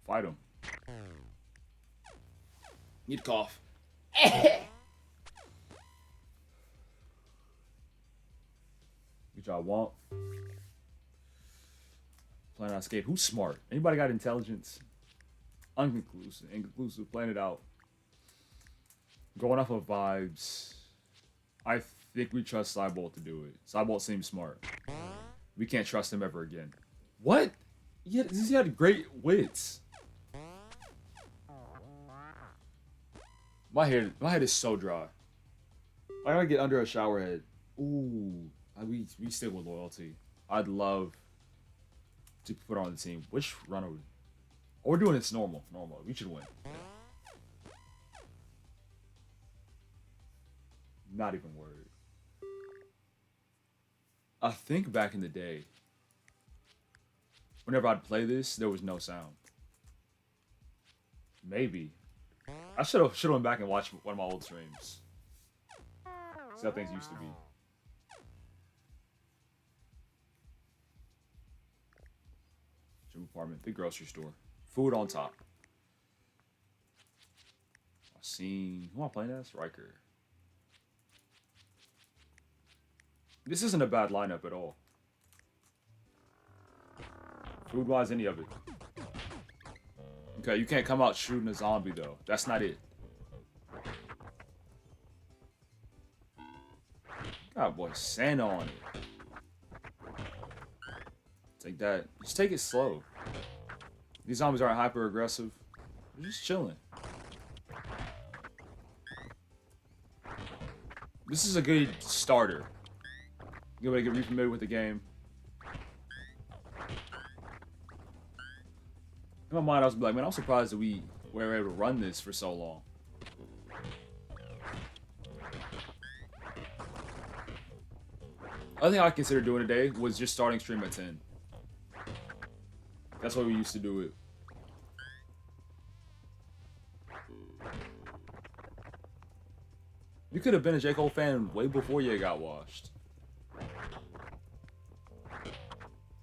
Fight him. Need cough. Which I want. Playing out skate. Who's smart? Anybody got intelligence? Unconclusive. Inconclusive. Playing it out. Going off of vibes. I think we trust Cybolt to do it. Cybolt seems smart. We can't trust him ever again. What? He had great wits. My head is so dry. I gotta get under a shower head. Ooh, we stick with loyalty. I'd love to put on the team. Which run are we? Oh, we're doing this normal. Normal. We should win. Not even worried. I think back in the day, whenever I'd play this, there was no sound. Maybe. I should have went back and watched one of my old streams. See how things used to be. Gym apartment, big grocery store. Food on top. I seen who am I playing as? Riker. This isn't a bad lineup at all. Food-wise, any of it. Okay, you can't come out shooting a zombie, though. That's not it. God, boy, Santa on it. Take that. Just take it slow. These zombies aren't hyper-aggressive. They're just chilling. This is a good starter. Good way to get re-familiar with the game. In my mind, I was like, man, I'm surprised that we were able to run this for so long. Other thing I considered doing today was just starting stream at 10. That's why we used to do it. You could have been a J. Cole fan way before you got washed.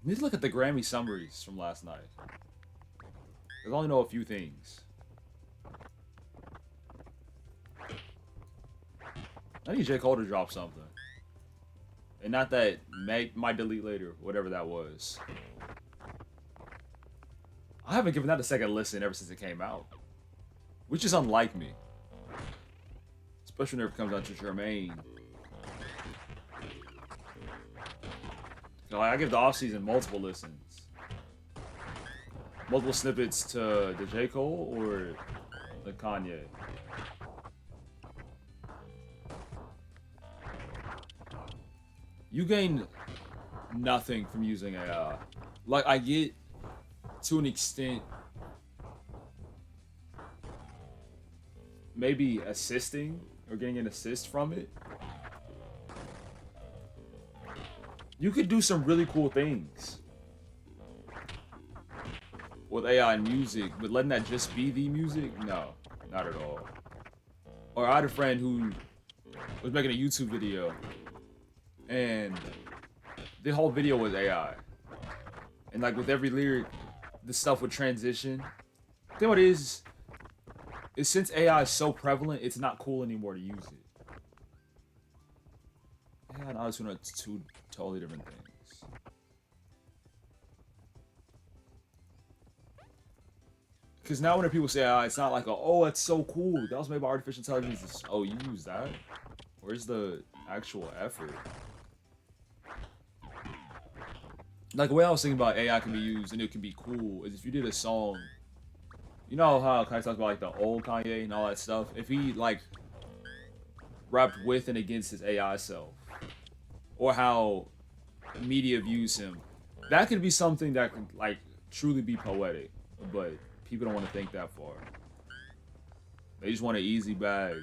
You need to look at the Grammy summaries from last night. I only know a few things. I need J. Cole to drop something. And not that might delete later, whatever that was. I haven't given that a second listen ever since it came out. Which is unlike me. Especially whenever it comes down to Jermaine. You know, I give the offseason multiple listens. Multiple snippets to the J. Cole or the Kanye. You gain nothing from using AI. Like, I get to an extent maybe assisting or getting an assist from it. You could do some really cool things with AI and music, but letting that just be the music? No, not at all. Or I had a friend who was making a YouTube video, and the whole video was AI. And like with every lyric, the stuff would transition. The thing what is since AI is so prevalent, it's not cool anymore to use it. AI and autotune are two totally different things. Because now when people say AI, it's not like, oh, it's so cool. That was made by artificial intelligence. It's, oh, you use that? Where's the actual effort? Like, the way I was thinking about AI can be used and it can be cool is if you did a song, you know how Kanye talks about like the old Kanye and all that stuff? If he like rapped with and against his AI self, or how media views him, that could be something that could like truly be poetic, but people don't want to think that far. They just want an easy bag.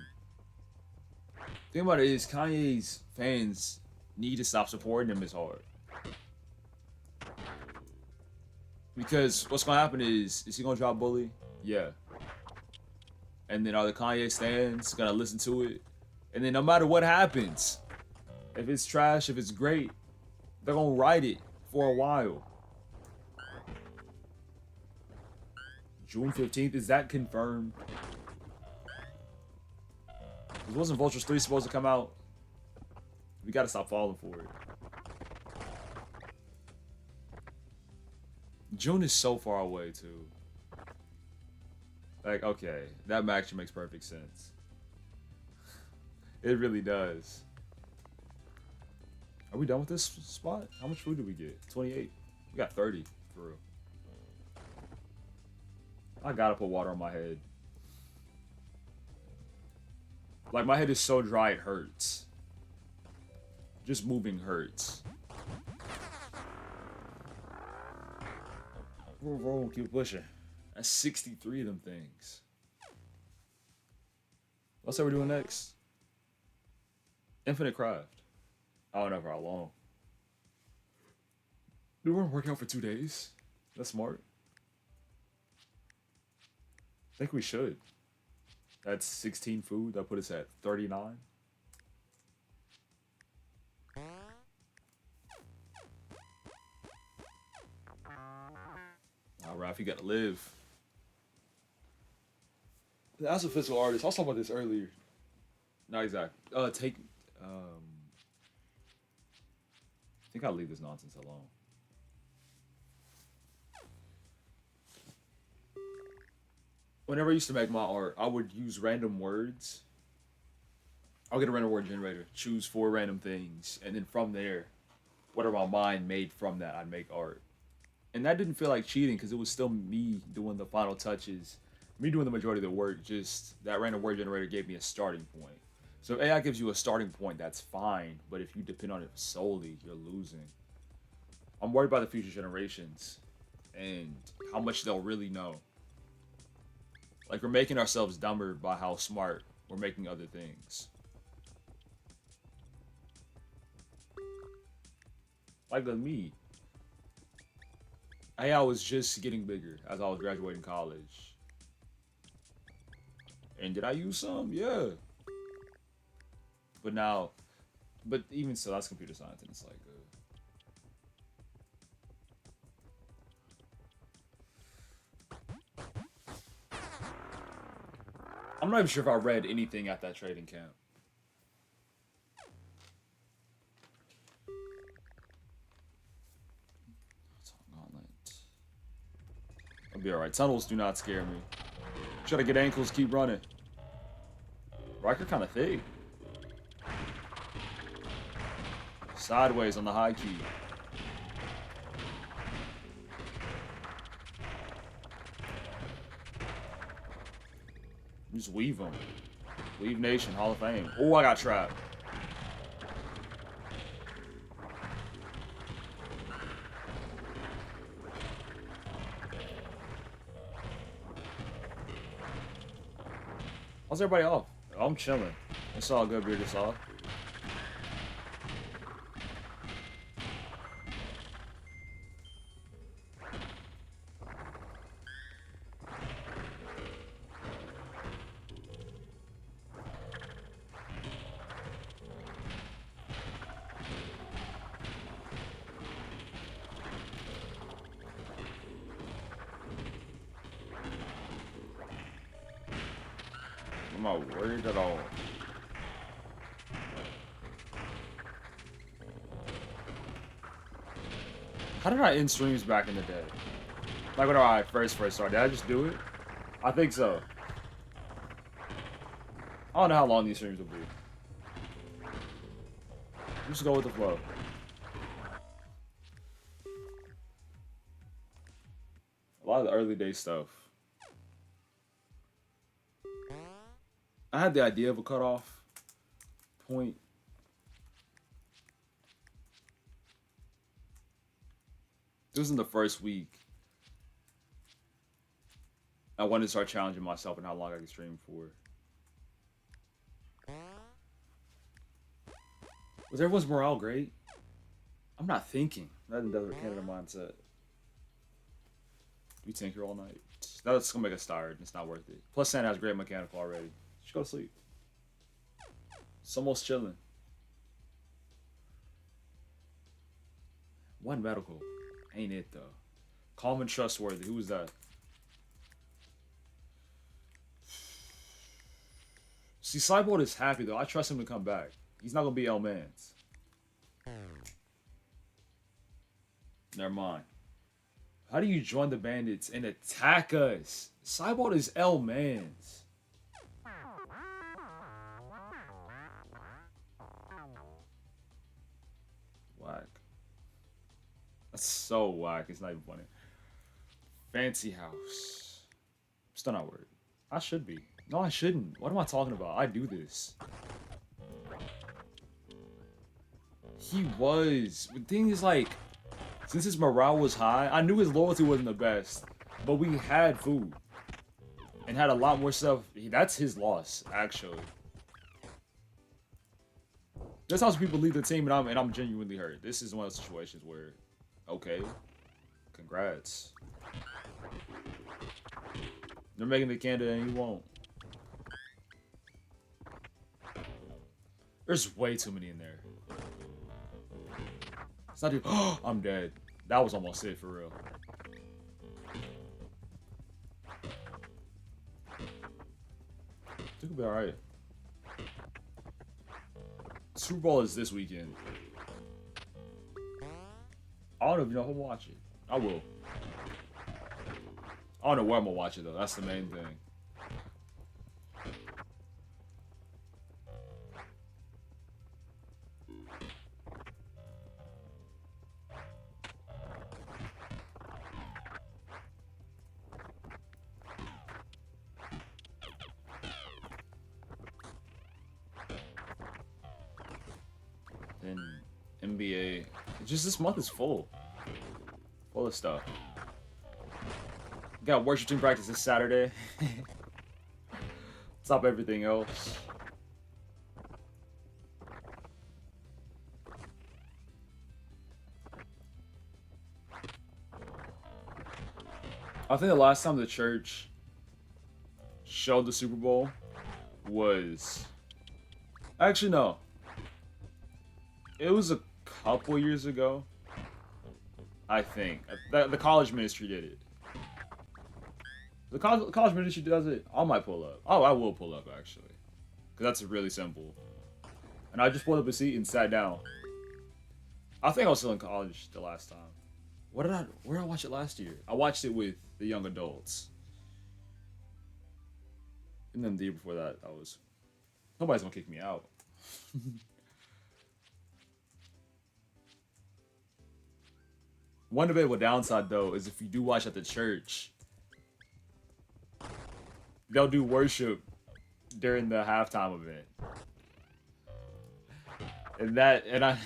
The thing about it is Kanye's fans need to stop supporting him as hard. Because what's gonna happen is he gonna drop Bully? Yeah. And then are the Kanye stands gonna listen to it? And then no matter what happens, if it's trash, if it's great, they're gonna ride it for a while. June 15th, is that confirmed? Wasn't Vultures 3 supposed to come out? We gotta stop falling for it. June is so far away, too. Like, okay, that actually makes perfect sense. It really does. Are we done with this spot? How much food did we get? 28. We got 30 through. I gotta put water on my head. Like, my head is so dry it hurts. Just moving hurts. Roll, keep pushing. That's 63 of them things. What's that we're doing next? Infinite Craft. I don't know for how long. We weren't working out for 2 days. That's smart. I think we should. That's 16 food. That put us at 39. Ralph, you gotta live. As a physical artist, I was talking about this earlier. Not exactly. I think I'll leave this nonsense alone. Whenever I used to make my art, I would use random words. I'll get a random word generator, choose 4 random things, and then from there, whatever my mind made from that, I'd make art. And that didn't feel like cheating because it was still me doing the final touches, me doing the majority of the work. Just that random word generator gave me a starting point. So if AI gives you a starting point, that's fine. But if you depend on it solely, you're losing. I'm worried about the future generations and how much they'll really know. Like, we're making ourselves dumber by how smart we're making other things. Like with me. AI was just getting bigger as I was graduating college. And did I use some? Yeah. But now, but even so, that's computer science, and it's like, I'm not even sure if I read anything at that trading camp. I'll be alright. Tunnels do not scare me. Try to get ankles, keep running. Riker kind of thick. Sideways on the high key. Just weave them. Weave Nation, Hall of Fame. Oh, I got trapped. How's everybody off? I'm chilling. It's all good, Bearded Saw. I'm not worried at all. How did I end streams back in the day? Like when I first started, did I just do it? I think so. I don't know how long these streams will be. Just go with the flow. A lot of the early day stuff. I had the idea of a cutoff point. It was in the first week. I wanted to start challenging myself and how long I could stream for. Was everyone's morale great? I'm not thinking. That in Desert Canada mindset. We tinker all night. That's gonna make us tired. It's not worth it. Plus, Santa has great mechanical already. Just go to sleep. It's almost chilling. One medical. Ain't it though? Calm and trustworthy. Who was that? See, Cyborg is happy though. I trust him to come back. He's not gonna be L Mans. Never mind. How do you join the bandits and attack us? Cyborg is L Mans. Whack. That's so whack. It's not even funny. Fancy house. I'm still not worried. I should be. No, I shouldn't. What am I talking about? I do this. He was. The thing is, like, since his morale was high, I knew his loyalty wasn't the best. But we had food. And had a lot more stuff. That's his loss, actually. There's how people leave the team, and I'm genuinely hurt. This is one of those situations where, okay, congrats. They're making the candidate and you won't. There's way too many in there. It's not even. Oh, I'm dead. That was almost it for real. I think we'll be alright. Super Bowl is this weekend. I don't know if you know who'll watch it. I will. I don't know where I'm gonna watch it though. That's the main thing. Then NBA. Just this month is full. Full of stuff. Got worship team practice this Saturday. Stop everything else. I think the last time the church showed the Super Bowl was... Actually, no. It was a couple years ago. I think. The college ministry did it. The college ministry does it. I might pull up. Oh, I will pull up, actually. Because that's really simple. And I just pulled up a seat and sat down. I think I was still in college the last time. Where did I watch it last year? I watched it with the young adults. And then the year before that, nobody's gonna kick me out. One debatable downside, though, is if you do watch at the church, they'll do worship during the halftime event. And I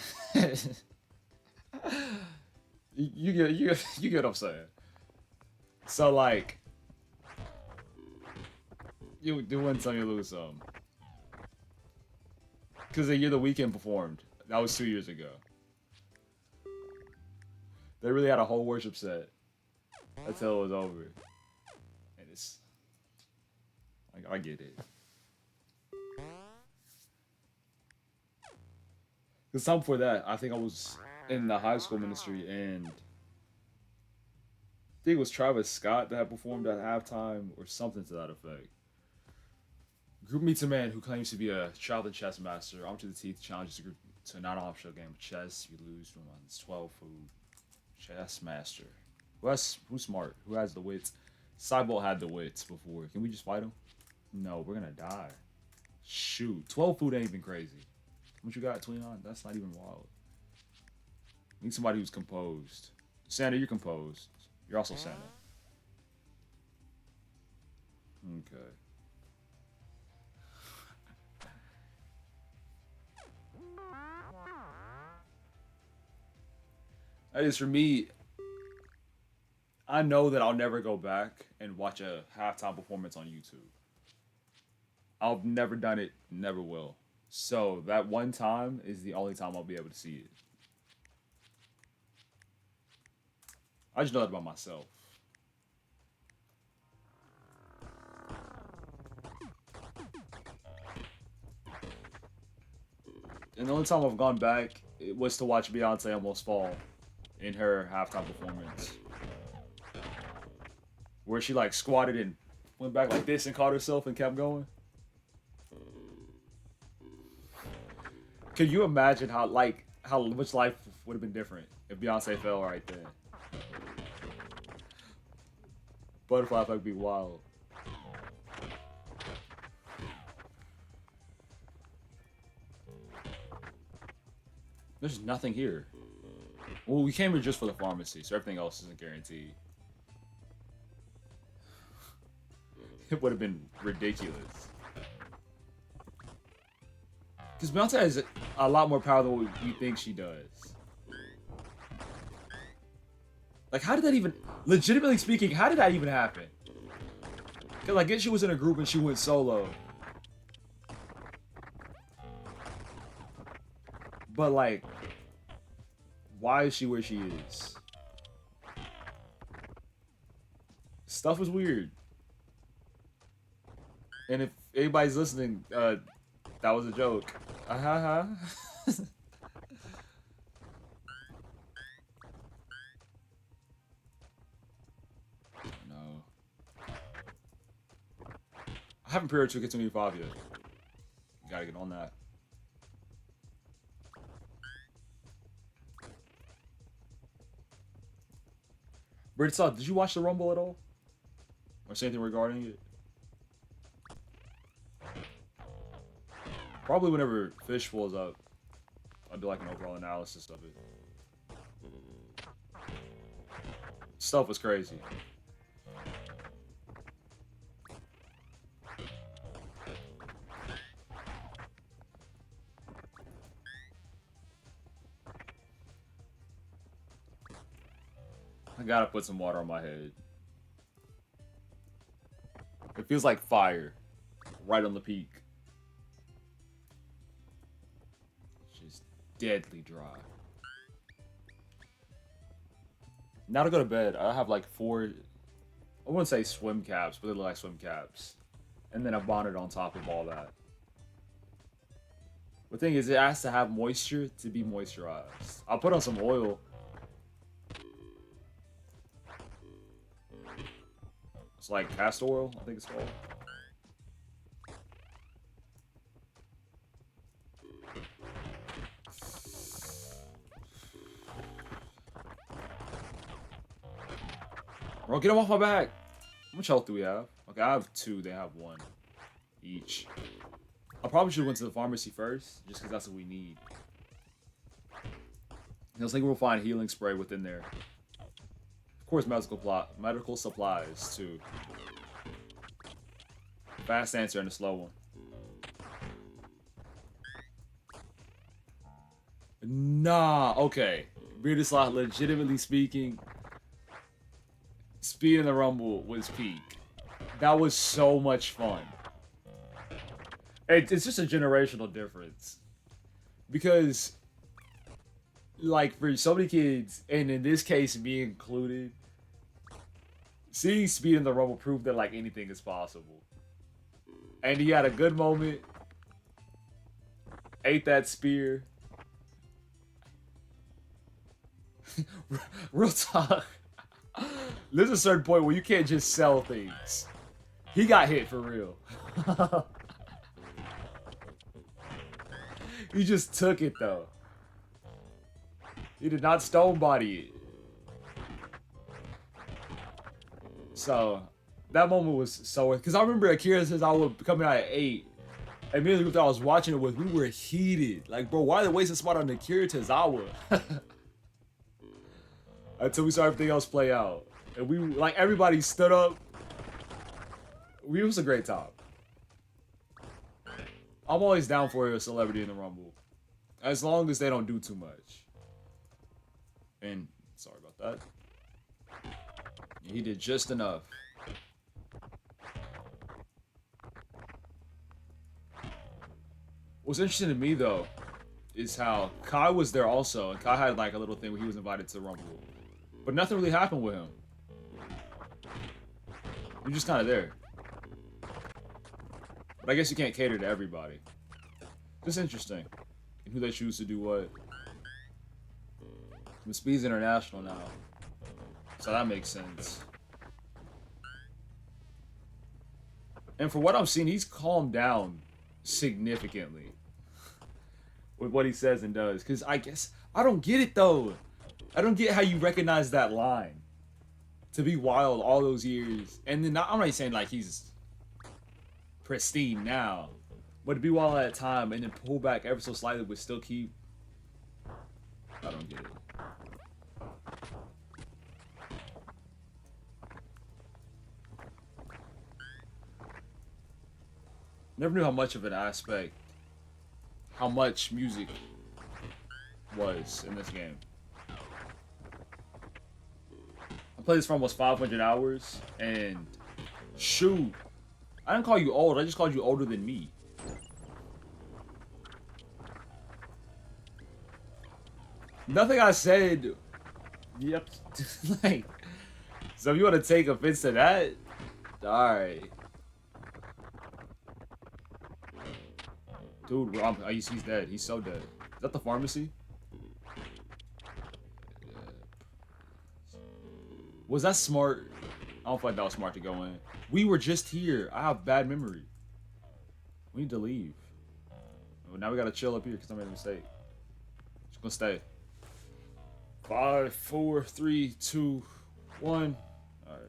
you get what I'm saying. So like you win some, you lose some. Because the year The Weeknd performed, that was 2 years ago. They really had a whole worship set until it was over. And it's like, I get it. Because time before that, I think I was in the high school ministry, and I think it was Travis Scott that had performed at halftime or something to that effect. Group meets a man who claims to be a child and chess master. Armed to the teeth, challenges the group to a non-optional game of chess. You lose from one's 12 food. Chess master. Who's smart? Who has the wits? Cyborg had the wits before. Can we just fight him? No, we're gonna die. Shoot. 12 food ain't even crazy. What you got, 29? That's not even wild. We need somebody who's composed. Santa, you're composed. You're also Santa. Okay. That is, for me, I know that I'll never go back and watch a halftime performance on YouTube. I've never done it, never will. So that one time is the only time I'll be able to see it. I just know that about myself. And the only time I've gone back it was to watch Beyonce almost fall in her halftime performance, where she like squatted and went back like this and caught herself and kept going. Can you imagine how much life would have been different if Beyonce fell right then? Butterfly effect would be wild. There's nothing here. Well, we came here just for the pharmacy, so everything else isn't guaranteed. It would have been ridiculous. Because Beyonce has a lot more power than what we think she does. Like, how did that even... Legitimately speaking, how did that even happen? Because I guess she was in a group and she went solo. But, like... Why is she where she is? Stuff is weird. And if anybody's listening, that was a joke. No. I haven't pre-ordered 2K25 yet. Gotta get on that. Britsaw, did you watch the Rumble at all? Or say anything regarding it? Probably whenever Fish pulls up, I'll do like an overall analysis of it. Stuff was crazy. I gotta put some water on my head. It feels like fire. Right on the peak. Just deadly dry. Now to go to bed, I have like 4... I wouldn't say swim caps, but they look like swim caps. And then a bonnet on top of all that. The thing is, it has to have moisture to be moisturized. I'll put on some oil. It's like castor oil, I think it's called. Bro, get him off my back. How much health do we have? Okay, I have 2. They have 1 each. I probably should have went to the pharmacy first, just because that's what we need. I was thinking we'll find healing spray within there. Of course, medical supplies, too. Fast answer and a slow one. Nah, okay. Bearded Slot, legitimately speaking, Speed in the Rumble was peak. That was so much fun. It's just a generational difference. Because, like, for so many kids, and in this case, me included, seeing Speed in the Rumble proved that, like, anything is possible. And he had a good moment. Ate that spear. Real talk. There's a certain point where you can't just sell things. He got hit for real. He just took it though. He did not stone body it. So that moment was so, because I remember Akira says I would come out at 8. And me and the group that I was watching it with, we were heated. Like, bro, why are they wasting spot on Akira Tozawa? Until we saw everything else play out. And we, like, everybody stood up. It was a great time. I'm always down for a celebrity in the Rumble. As long as they don't do too much. And, sorry about that. He did just enough. What's interesting to me, though, is how Kai was there also. And Kai had, like, a little thing where he was invited to the Rumble. But nothing really happened with him. You're just kind of there. But I guess you can't cater to everybody. Just interesting. And who they choose to do what. The Speed's international now. So that makes sense. And for what I'm seeing, he's calmed down significantly. with what he says and does. Cause I guess I don't get it though. I don't get how you recognize that line to be wild all those years, and then I'm not saying like he's pristine now, but to be wild at that time and then pull back ever so slightly, but still keep. I don't get it. Never knew how much of an aspect, how much music was in this game. I played this for almost 500 hours, and shoot, I didn't call you old. I just called you older than me. Nothing I said. Yep. Like, so if you want to take offense to that, all right. Dude, he's dead. He's so dead. Is that the pharmacy? Was that smart? I don't feel like that was smart to go in. We were just here. I have bad memory. We need to leave. Well, now we gotta chill up here because I made a mistake. Just gonna stay. 5, 4, 3, 2, 1. Alright.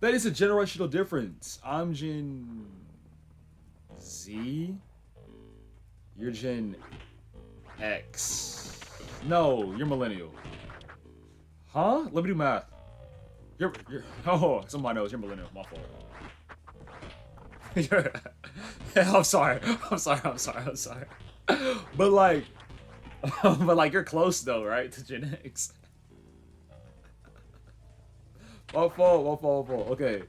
That is a generational difference. I'm Gen Z. You're Gen X. No, you're millennial. Huh? Let me do math. You're oh, somebody knows you're millennial. My fault. I'm sorry. But like, you're close though, right? To Gen X. My fault. Okay.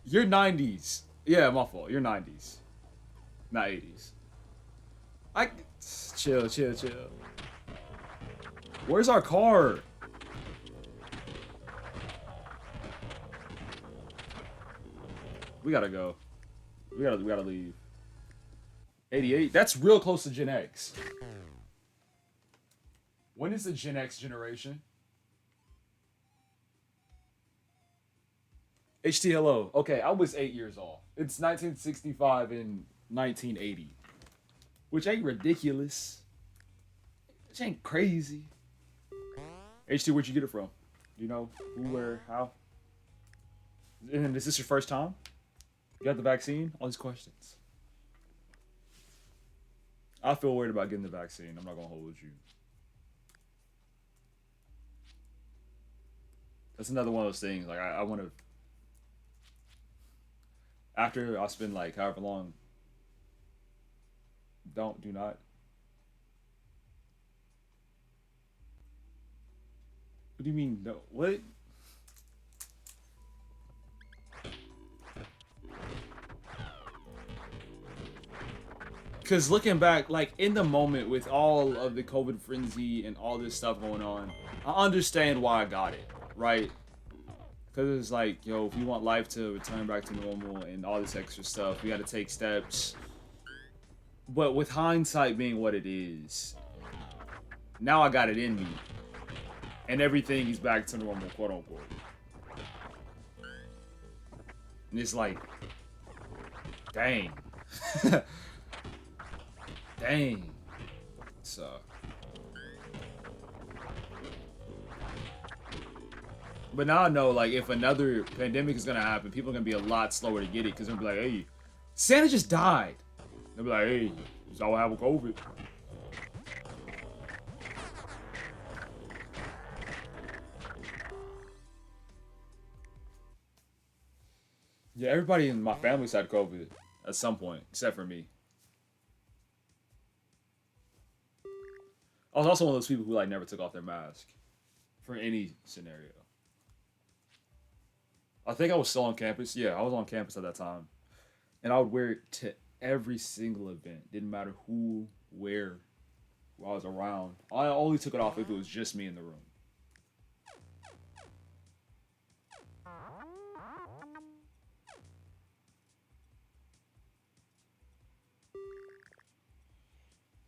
You're 90s. Yeah, my fault. You're 90s. Not 80s. Chill. Where's our car? We gotta go. We gotta leave. 88? That's real close to Gen X. When is the Gen X generation? HTLO. Okay, I was 8 years old. It's 1965 and 1980. Which ain't ridiculous. Which ain't crazy. HT, where'd you get it from? Do you know who, where, how? And is this your first time? You got the vaccine? All these questions. I feel worried about getting the vaccine. I'm not gonna hold you. That's another one of those things. Like I want to. After I spend like however long. Do not. What do you mean? No. What? Because looking back, like in the moment with all of the COVID frenzy and all this stuff going on, I understand why I got it, right? Because it's like, yo, if we want life to return back to normal and all this extra stuff, we got to take steps. But with hindsight being what it is, now I got it in me. And everything is back to normal, quote unquote. And it's like, dang. Dang. So. But now I know, like, if another pandemic is gonna happen, people are gonna be a lot slower to get it because they're gonna be like, hey, Santa just died. They'll be like, hey, this all have with COVID. Yeah, everybody in my family's had COVID at some point, except for me. I was also one of those people who like never took off their mask for any scenario. I think I was still on campus. Yeah, I was on campus at that time. And I would wear it to every single event. Didn't matter who, where, who I was around. I only took it off if it was just me in the room.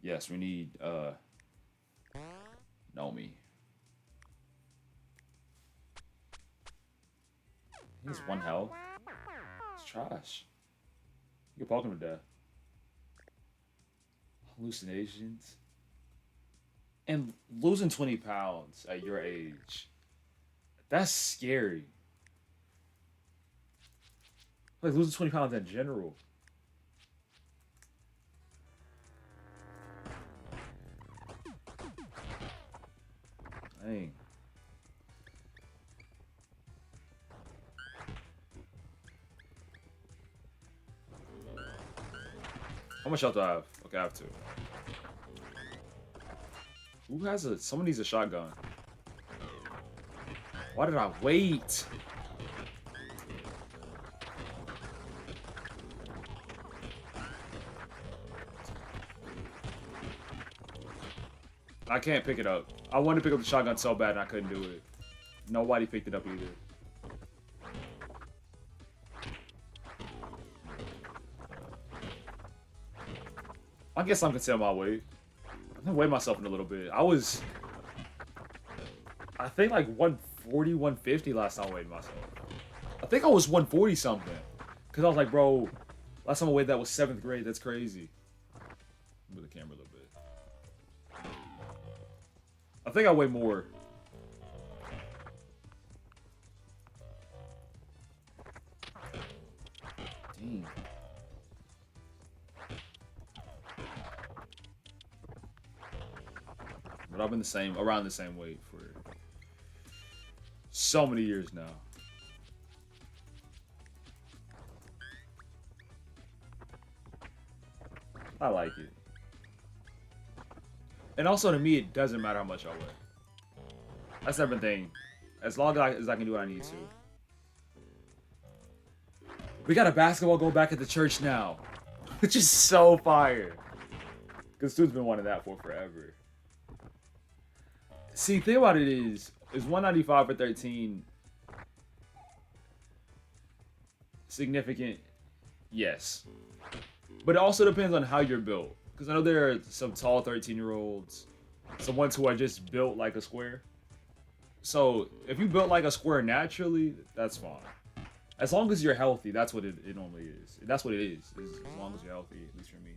Yes, we need Nomi. He's one health. It's trash. You can poke him to death. Hallucinations. And losing 20 pounds at your age. That's scary. Like losing 20 pounds in general. Dang. How much health do I have? Okay, I have two. Who has a... Someone needs a shotgun. Why did I wait? I can't pick it up. I wanted to pick up the shotgun so bad and I couldn't do it. Nobody picked it up either. I guess I'm considering my weight. I'm gonna weigh myself in a little bit. I think like 140, 150 last time I weighed myself. I think I was 140 something. Cause I was like, bro, last time I weighed that was 7th grade. That's crazy. Move the camera a little bit. I think I weigh more. Dang. But I've been around the same weight for so many years now. I like it. And also to me, it doesn't matter how much I weigh. That's everything. As long as I can do what I need to. We got a basketball goal back at the church now. Which is so fire. Because Stu's been wanting that for forever. See, the thing about it is 195 for 13 significant? Yes. But it also depends on how you're built. Because I know there are some tall 13-year-olds, some ones who are just built like a square. So if you built like a square naturally, that's fine. As long as you're healthy, that's what it normally is. That's what it is as long as you're healthy, at least for me.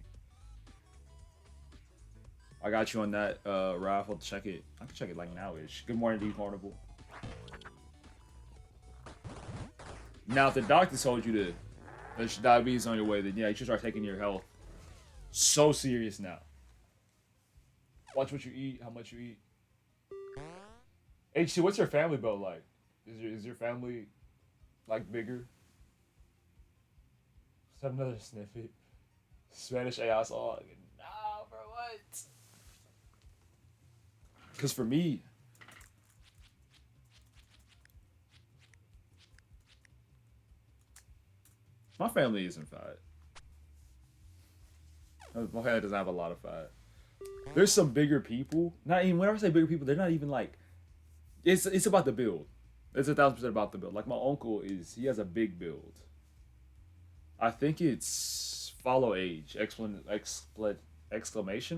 I got you on that, Ralph. I'll check it. I can check it like now-ish. Good morning to you, Carnival. Now, if the doctor told you to there's diabetes on your way, then yeah, you should start taking your health so serious now. Watch what you eat, how much you eat. HT, what's your family built like? Is your family like bigger? Is that another snippet? Spanish AI song. Nah, bro, what? Because for me, my family isn't fat. My family doesn't have a lot of fat. There's some bigger people. Not even whenever I say bigger people, they're not even like. It's about the build. It's 1,000% about the build. Like my uncle he has a big build. I think it's follow age. Exclamation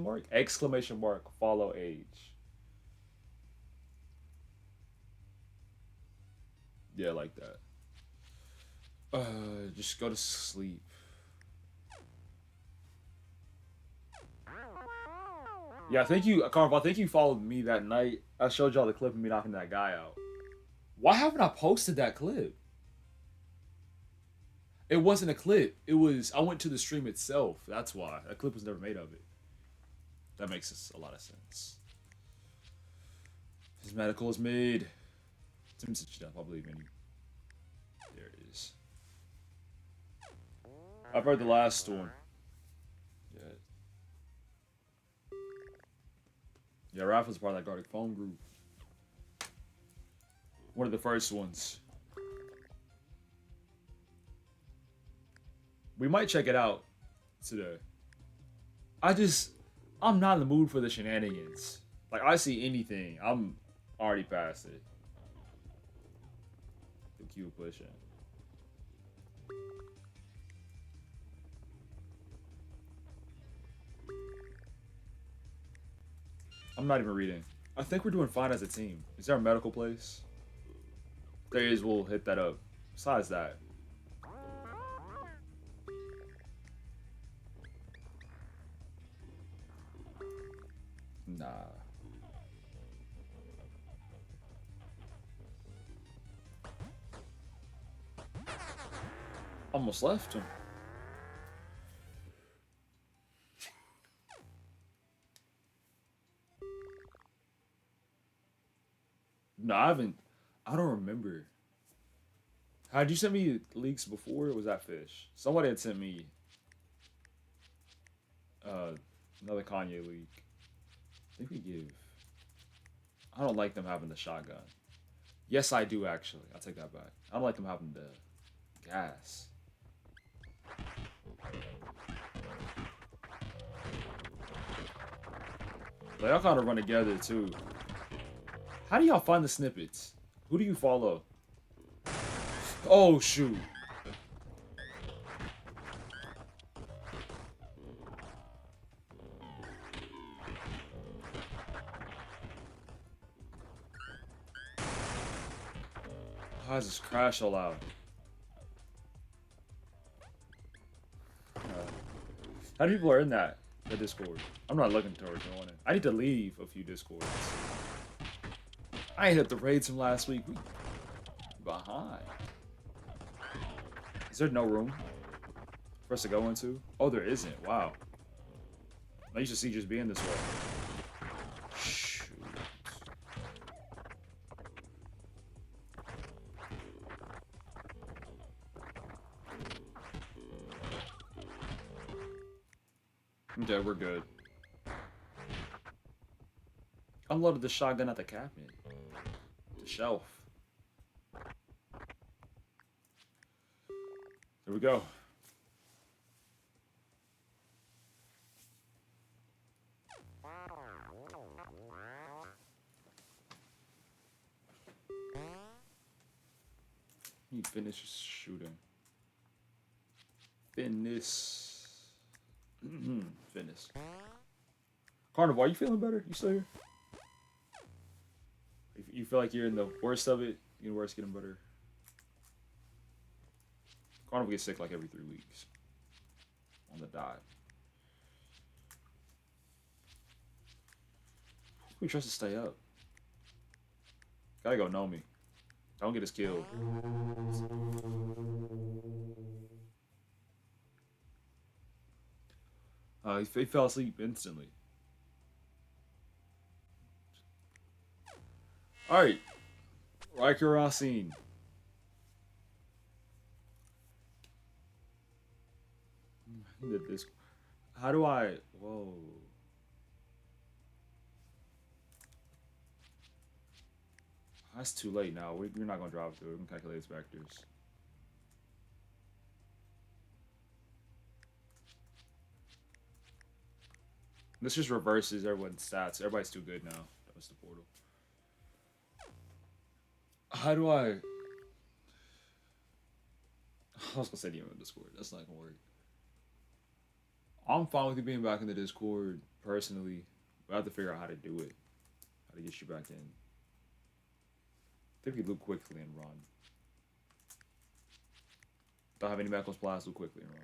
mark? Exclamation mark follow age. Yeah, like that. Just go to sleep. Yeah, I think Carnival, I think you followed me that night. I showed y'all the clip of me knocking that guy out. Why haven't I posted that clip? It wasn't a clip. I went to the stream itself. That's why. That clip was never made of it. That makes a lot of sense. His medical is made. Tim such stuff, I believe in you. There it is. I've heard the last one. Yeah, Raph was part of that Gartic Phone group. One of the first ones. We might check it out today. I'm not in the mood for the shenanigans. Like, I see anything, I'm already past it. The Q pushing. I'm not even reading. I think we're doing fine as a team. Is there a medical place? If there is, we'll hit that up. Besides that. Nah. Almost left him. No, I haven't. I don't remember. Had you sent me leaks before? Or was that Fish? Somebody had sent me uh, another Kanye leak. I think we give. I don't like them having the shotgun. Yes, I do actually. I'll take that back. I don't like them having the gas. They all kind of run together too. How do y'all find the snippets? Who do you follow? Oh shoot. Why is this crash so loud? How many people are in the Discord? I'm not looking towards joining. I need to leave a few Discords. I ain't hit the raids from last week. We behind. Is there no room for us to go into? Oh, there isn't. Wow. I used to see just being this way. Shoot. Okay, we're good. Unloaded the shotgun at the cabinet. The shelf. Here we go. You finish shooting. Finish. Finish. Carnival, are you feeling better? You still here? You feel like you're in the worst of it? Getting worse, getting better? Carnival gets sick like every 3 weeks. On the dot. We trust to stay up. Gotta go know me. Don't get us killed. He fell asleep instantly. Alright. Riker Racine. Did this. How do I. Whoa. That's too late now. We're not going to drive through it. We're going to calculate its vectors. This just reverses everyone's stats. Everybody's too good now. That was the portal. How do I was gonna say DM in Discord. That's not gonna work. I'm fine with you being back in the Discord personally. We have to figure out how to do it. How to get you back in. I think we loot quickly and run. Don't have any medical supplies, loot quickly and run.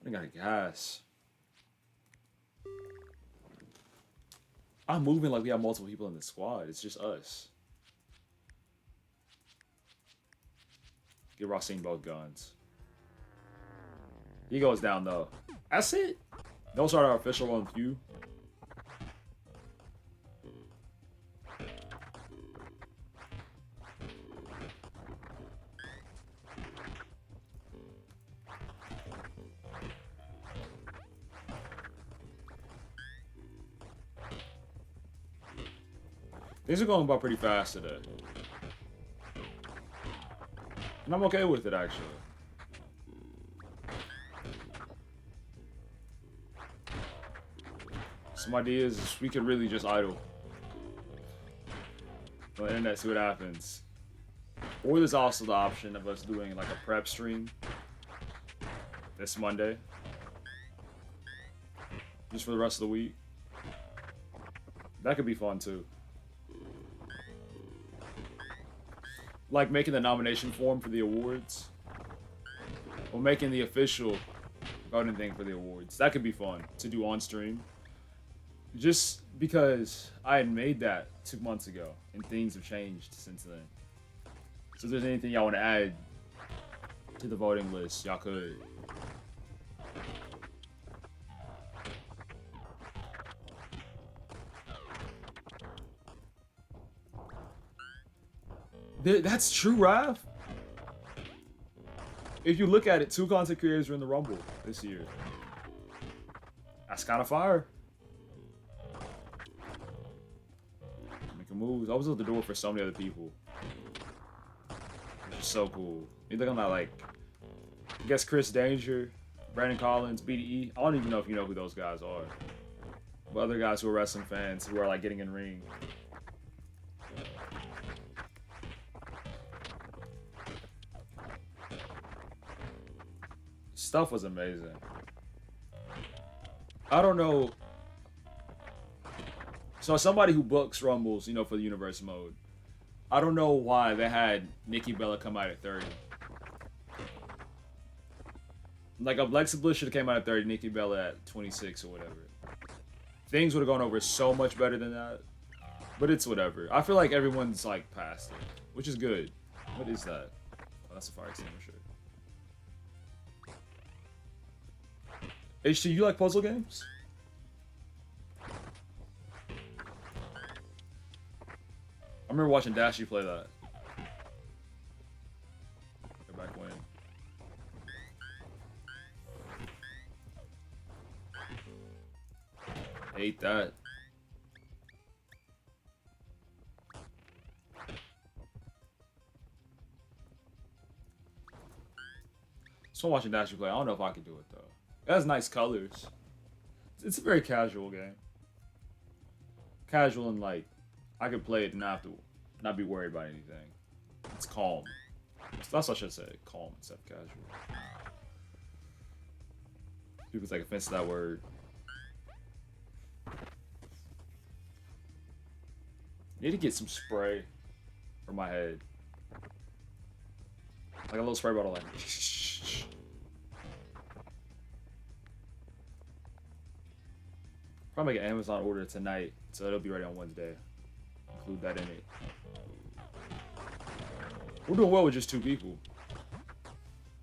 I got a gas. I'm moving like we have multiple people in the squad. It's just us. Get Racine both guns. He goes down though. That's it. Don't start our official one with you. Things are going by pretty fast today. And I'm okay with it, actually. Some ideas is we could really just idle on the internet, see what happens. Or there's also the option of us doing like a prep stream this Monday. Just for the rest of the week. That could be fun too. Like making the nomination form for the awards. Or making the official voting thing for the awards. That could be fun to do on stream. Just because I had made that 2 months ago and things have changed since then. So if there's anything y'all want to add to the voting list, y'all could. That's true, Rav. If you look at it, 2 content creators are in the Rumble this year. That's kind of fire. Making moves. I was at the door for so many other people. Which is so cool. You look on that, like, I guess Chris Danger, Brandon Collins, BDE. I don't even know if you know who those guys are. But other guys who are wrestling fans who are, like, getting in ring. Stuff was amazing. I don't know. So as somebody who books Rumbles, you know, for the universe mode, I don't know why they had Nikki Bella come out at 30. Like, Alexa Bliss should have came out at 30, Nikki Bella at 26 or whatever. Things would have gone over so much better than that. But it's whatever. I feel like everyone's, like, past it, which is good. What is that? Oh, that's a fire extinguisher. HT, you like puzzle games? I remember watching Dashy play that. Go back when. Hate that. So I'm watching Dashy play. I don't know if I can do it though. It has nice colors. It's a very casual game. Casual and like, I could play it and not be worried about anything. It's calm. That's what I should say. Calm instead of casual. People take offense to that word. Need to get some spray for my head. Like a little spray bottle, like. Probably make an Amazon order tonight, so it'll be ready on Wednesday. Include that in it. We're doing well with just 2 people.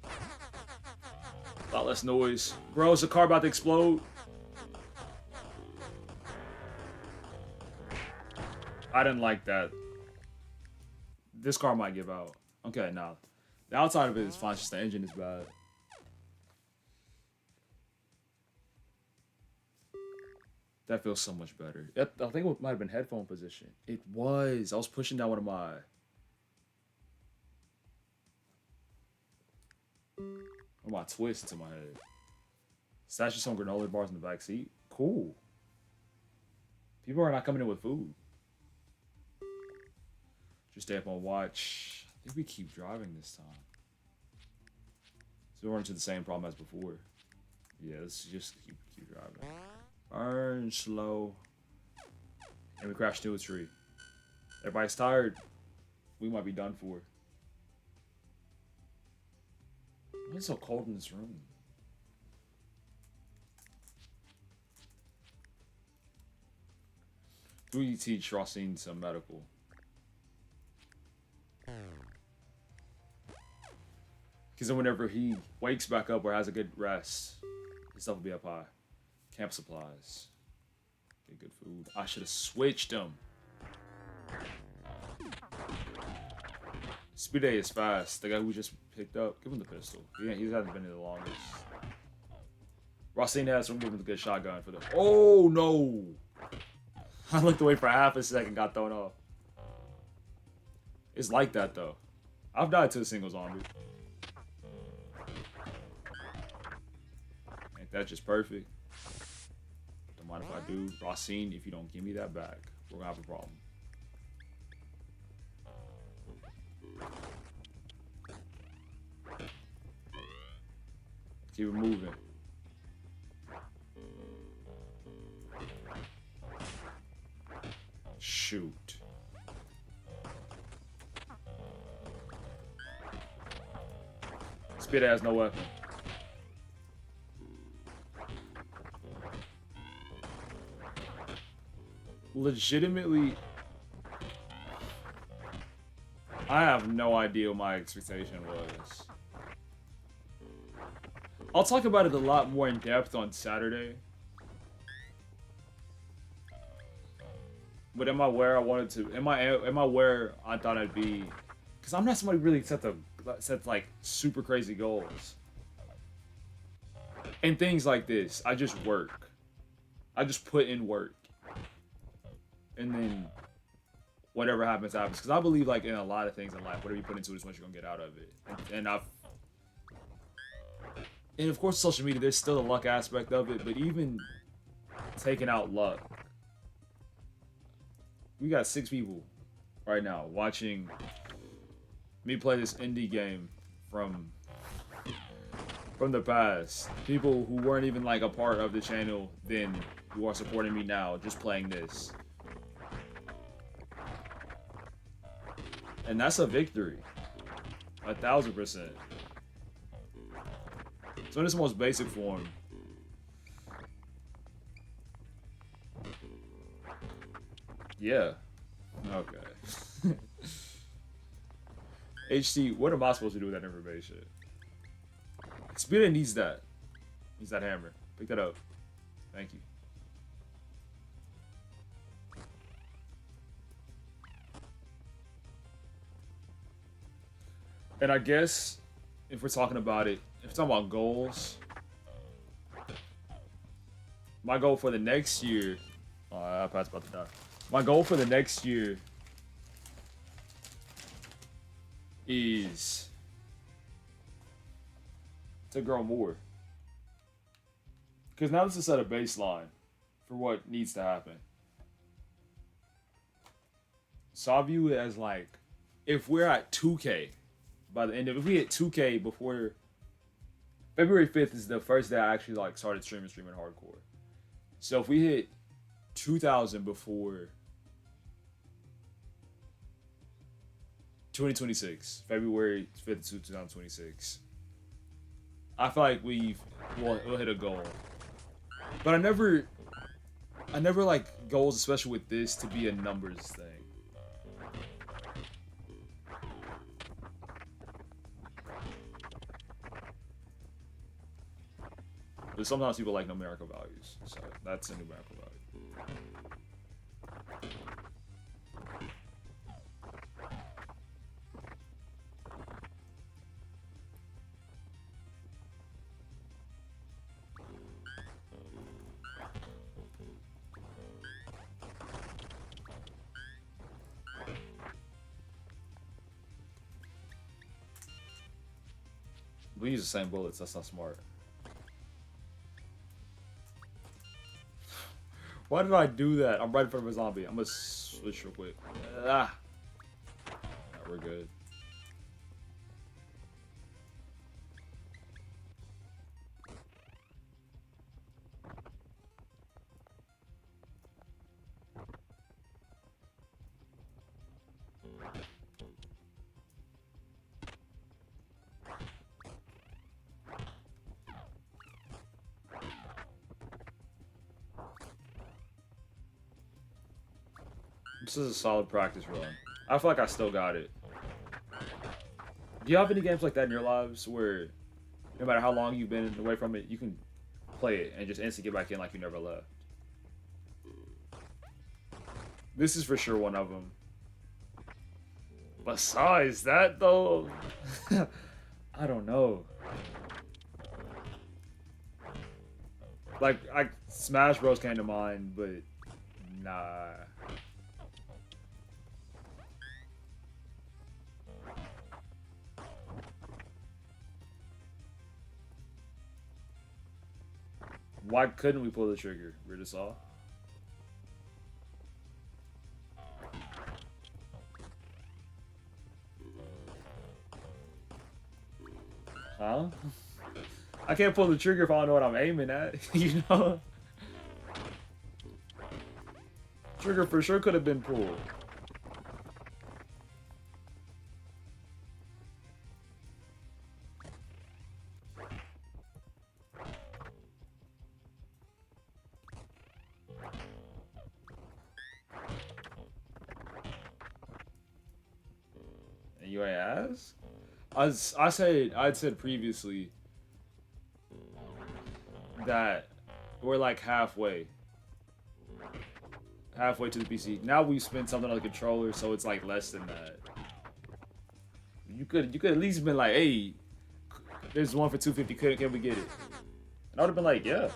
A lot less noise. Bro, is the car about to explode? I didn't like that. This car might give out. Okay, nah. The outside of it is fine, it's just the engine is bad. That feels so much better. I think it might have been headphone position. It was. I was pushing down one of my... twists to my head. Stashing some granola bars in the back seat. Cool. People are not coming in with food. Just stay up on watch. I think we keep driving this time. So we're running into the same problem as before. Yeah, let's just keep driving. Burn slow. And we crashed into a tree. Everybody's tired. We might be done for. Why is it so cold in this room? Do you teach Racine some medical? Because then whenever he wakes back up or has a good rest, his stuff will be up high. Camp supplies. Get good food. I should have switched him. Speed A is fast. The guy who just picked up, give him the pistol. Yeah, he hasn't been here the longest. Racine has him, give him the good shotgun for the. Oh no! I looked away for half a second, got thrown off. It's like that though. I've died to a single zombie. Ain't that just perfect? Don't mind if I do. Racine, if you don't give me that back, we're gonna have a problem. Keep it moving. Shoot. Speed has no weapon. legitimately, I have no idea what my expectation was. I'll talk about it a lot more in depth on Saturday. But am I where I wanted to? Am I where I thought I'd be? Because I'm not somebody who really set like super crazy goals. And things like this, I just work. I just put in work, and then whatever happens happens. Because I believe like in a lot of things in life, whatever you put into it is what you're gonna get out of it. And of course, social media, there's still the luck aspect of it. But even taking out luck, we got 6 people right now watching me play this indie game from the past. People who weren't even like a part of the channel then, who are supporting me now, just playing this. And that's a victory. 1000%. So in its most basic form, yeah. Okay. HT, what am I supposed to do with that information? Experian needs that. Needs that hammer. Pick that up. Thank you. And I guess if we're talking about it, if we're talking about goals, my goal for the next year, I passed about to die. My goal for the next year is to grow more. Because now this is set a baseline for what needs to happen. So I view it as like, if we're at 2K by the end of, if we hit 2K before February 5th is the first day I actually like started streaming hardcore. So if we hit 2,000 before 2026, February 5th, 2026, I feel like we'll hit a goal. But I never like goals, especially with this, to be a numbers thing. But sometimes people like numerical values, so that's a numerical value. We use the same bullets, that's not smart. Why did I do that? I'm right in front of a zombie. I'm gonna switch real quick. Ah. Right, we're good. This is a solid practice run. I feel like I still got it. Do you have any games like that in your lives where no matter how long you've been away from it, you can play it and just instantly get back in like you never left? This is for sure one of them. Besides that, though, I don't know. Like, Smash Bros came to mind, but nah. Why couldn't we pull the trigger? Rid us all. Huh? I can't pull the trigger if I don't know what I'm aiming at, you know? Trigger for sure could have been pulled. You ain't asked? I'd said previously that we're like halfway to the PC. Now we spent something on the controller, so it's like less than that. You could at least been like, hey, there's one for 250. Can we get it? And I would have been like, yeah.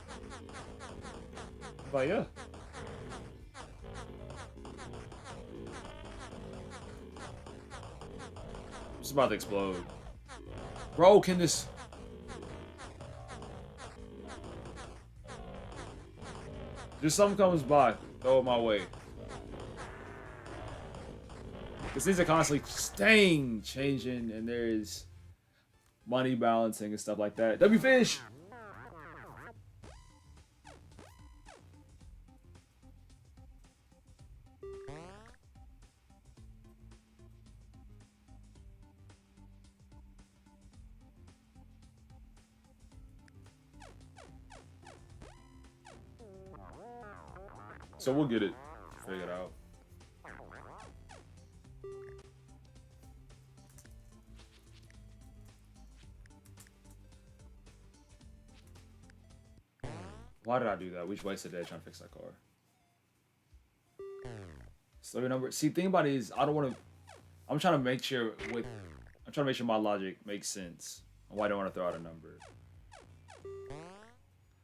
Like, yeah. It's about to explode. Bro, can this... Just something comes by, throw it my way. Because things are constantly staying, changing, and there's money balancing and stuff like that. W Fish! So we'll get it figured out. Why did I do that? We just wasted a day trying to fix that car. Slurry number. See, thing about it is, I don't want to. I'm trying to make sure my logic makes sense on why I don't want to throw out a number.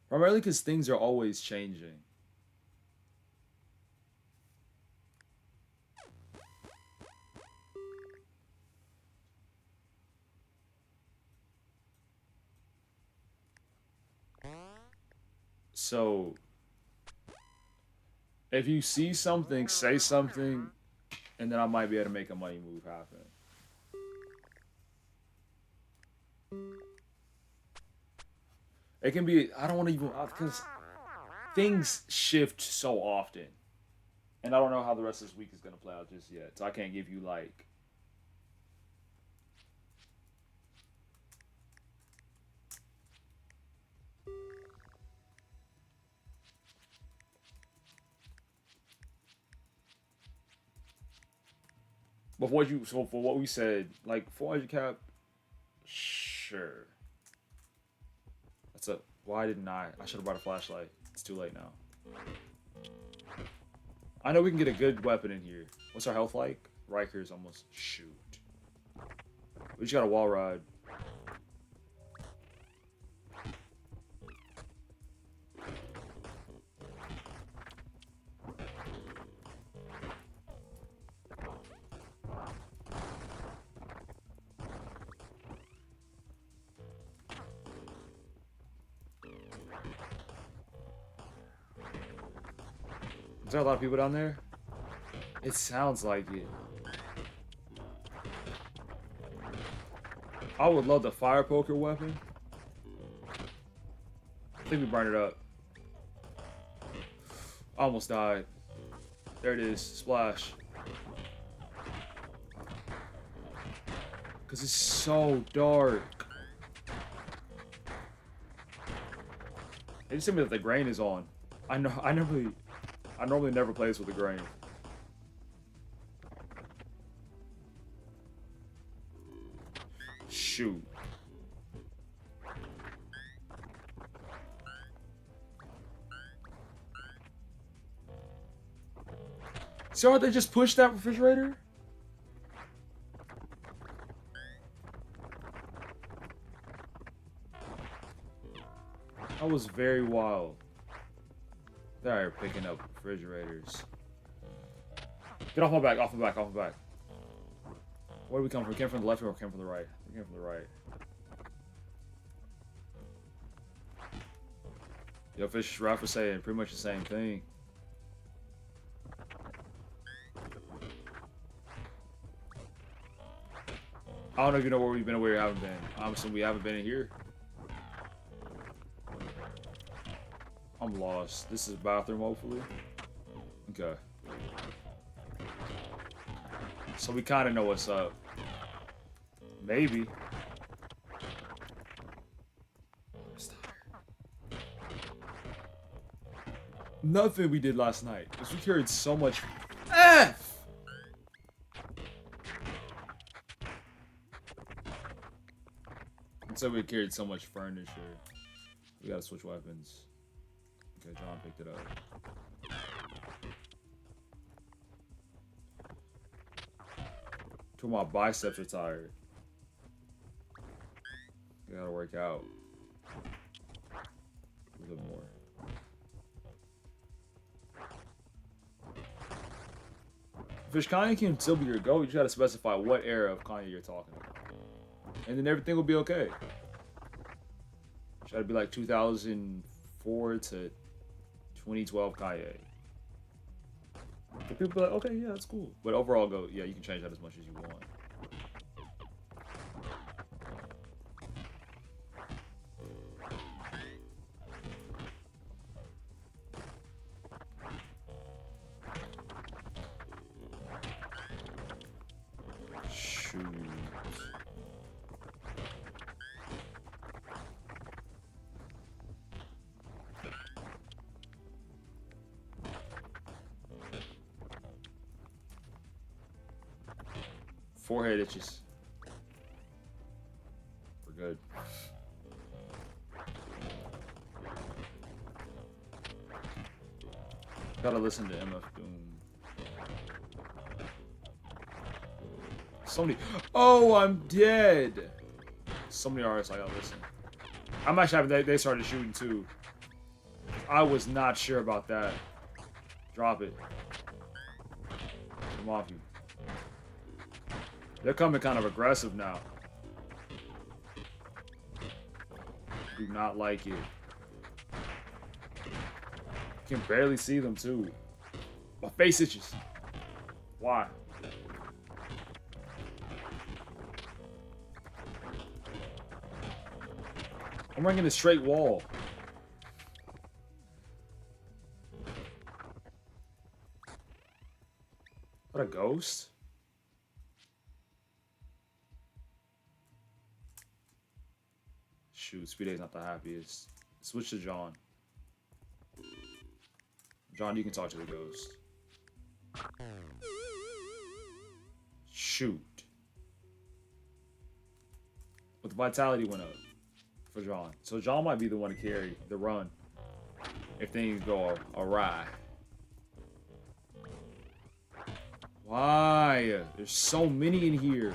Primarily because things are always changing. So, if you see something, say something, and then I might be able to make a money move happen. It can be, I don't want to even, because things shift so often. And I don't know how the rest of this week is going to play out just yet. So I can't give you like... But for what we said, like 400 cap, sure. Why didn't I should have brought a flashlight. It's too late now. I know we can get a good weapon in here. What's our health like? Riker's almost, shoot. We just got a wall ride. Is there a lot of people down there? It sounds like it. I would love the fire poker weapon. I think we burned it up. I almost died. There it is. Splash. Because it's so dark. They just told me that the grain is on. I normally never play this with the grain. Shoot. So they just pushed that refrigerator? That was very wild. They're picking up refrigerators. Get off my back, off my back, off my back. Where did we come from? We came from the left or we came from the right? We came from the right. Yo, Fish Ralph was saying pretty much the same thing. I don't know if you know where we've been or where we haven't been. I'm assuming we haven't been in here. I'm lost. This is bathroom, hopefully. Okay. So we kind of know what's up. Maybe. Nothing we did last night. Because we carried so much F! So we carried so much furniture. We gotta switch weapons. Okay, John picked it up. Two of my biceps are tired. I gotta work out. A little bit more. Fish, Kanye can still be your GOAT. You just gotta specify what era of Kanye you're talking about. And then everything will be okay. Try to be like 2004 to 2012 Kanye. The people are like, okay, yeah, that's cool. But overall, GOAT, yeah, you can change that as much as you want. Shoot. Forehead itches. We're good. Gotta listen to MF Doom. So many. Oh, I'm dead. So many artists I gotta listen. I'm actually happy they started shooting too. I was not sure about that. Drop it. Come off you. They're coming kind of aggressive now. Do not like it. Can barely see them too. My face itches. Why? I'm running a straight wall. What, a ghost? Shoot, Speeday's not the happiest. Switch to John. John, you can talk to the ghost. Shoot. But the vitality went up for John. So John might be the one to carry the run if things go awry. Why? There's so many in here.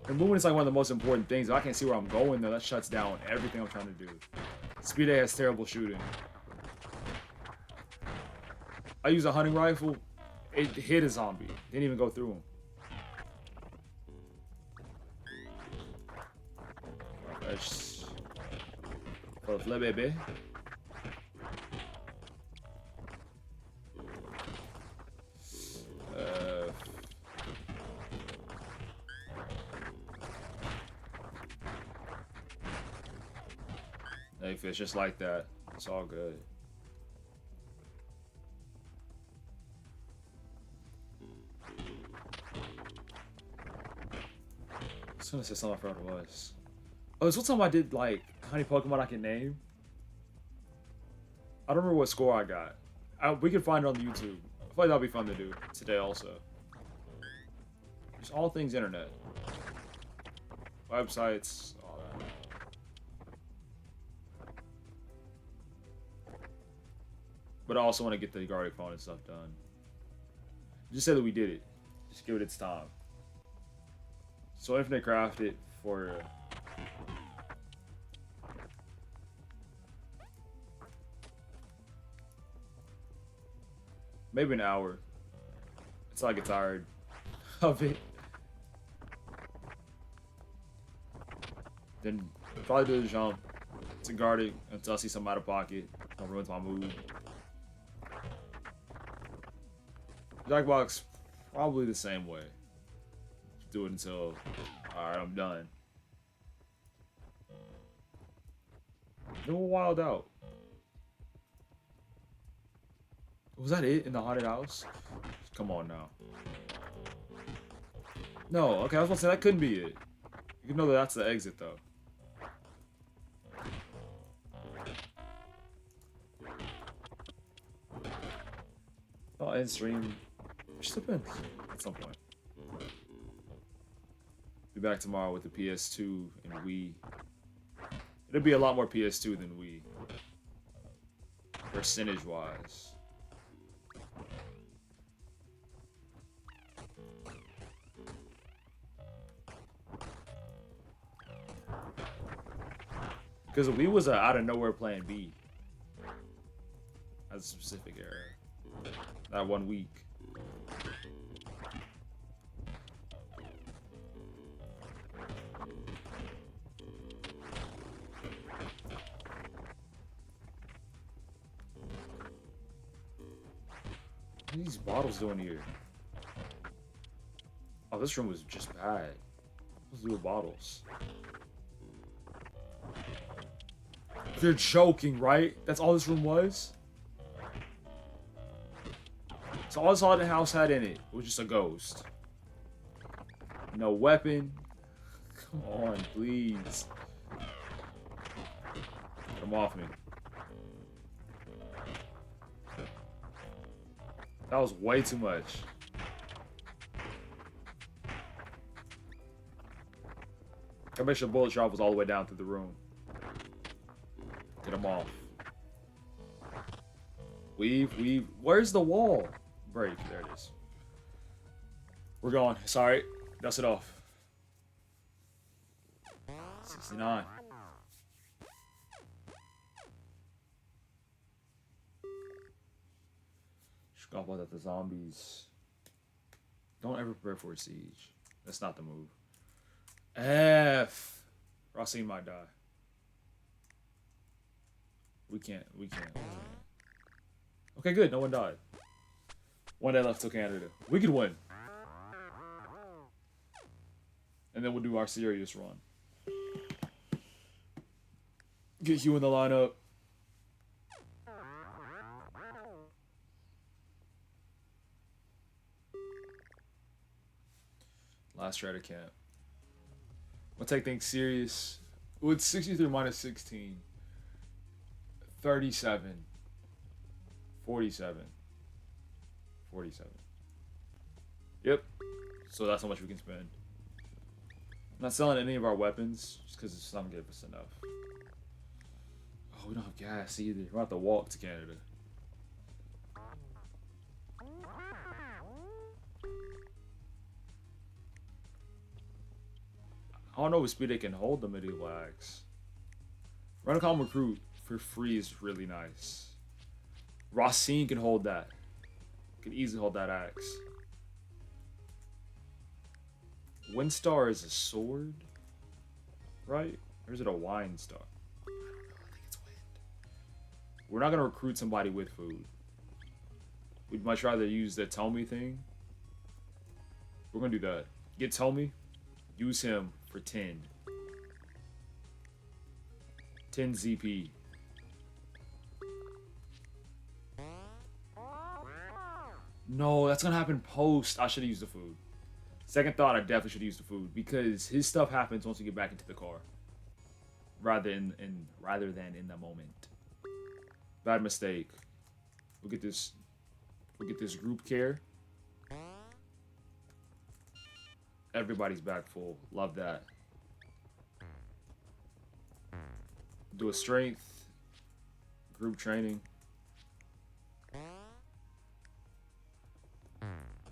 And movement is like one of the most important things. If I can't see where I'm going, though, that shuts down everything I'm trying to do. Speeday has terrible shooting. I use a hunting rifle. It hit a zombie. Didn't even go through him. That's for the flip, baby. Hey, fish, just like that. It's all good. I was gonna say something, I forgot what it was. Oh, this one time I did like how many Pokemon I can name. I don't remember what score I got. We can find it on the YouTube. I feel like that'll be fun to do today also. Just all things internet. Websites, all that. But I also want to get the Guardian phone and stuff done. Just say that we did it. Just give it its time. So Infinite crafted for maybe an hour until I get tired of it. Then probably do the jump to guard it until I see something out of pocket. Don't ruin my mood. Jackbox, probably the same way. Do it until, alright, I'm done. Then we'll wild out. Was that it in the haunted house? Come on now. No, okay, I was about to say that couldn't be it. You know that that's the exit though. Oh, end stream. Which depends at some point. Be back tomorrow with the PS2 and Wii. It'll be a lot more PS2 than Wii. Percentage-wise. Because Wii was a out of nowhere plan B. That's a specific era. That 1 week. What are these bottles doing here? Oh, this room was just bad. Let's do with bottles. You're joking, right? That's all this room was? So all this haunted house had in it was just a ghost. No weapon. Come on, please. Come off me. That was way too much. I make sure bullet travels all the way down through the room. Get him off. Weave. Where's the wall? Break. There it is. We're going. Sorry. Dust it off. 69. Forgot about that. The zombies. Don't ever prepare for a siege. That's not the move. F. Racine might die. We can't. Okay, good. No one died. 1 day left till Canada. We could win. And then we'll do our serious run. Get you in the lineup. Last Strider camp. I'm gonna take things serious. Well, it's 63 minus 16. 37. 47. 47. Yep. So that's how much we can spend. I'm not selling any of our weapons just because it's not gonna give us enough. Oh, we don't have gas either. We're gonna have to walk to Canada. I don't know if speed they can hold the medieval axe. Run a common recruit for free is really nice. Racine can hold that. Can easily hold that axe. Windstar is a sword, right? Or is it a wine star? I don't know. I think it's wind. We're not gonna recruit somebody with food. We'd much rather use the Tommy thing. We're gonna do that. Get Tommy. Use him for 10. 10 ZP. No, that's gonna happen post. I should have used the food. Second thought, I definitely should use the food because his stuff happens once you get back into the car, rather than in the moment. Bad mistake. We'll get this group care. Everybody's back full. Love that. Do a strength. Group training.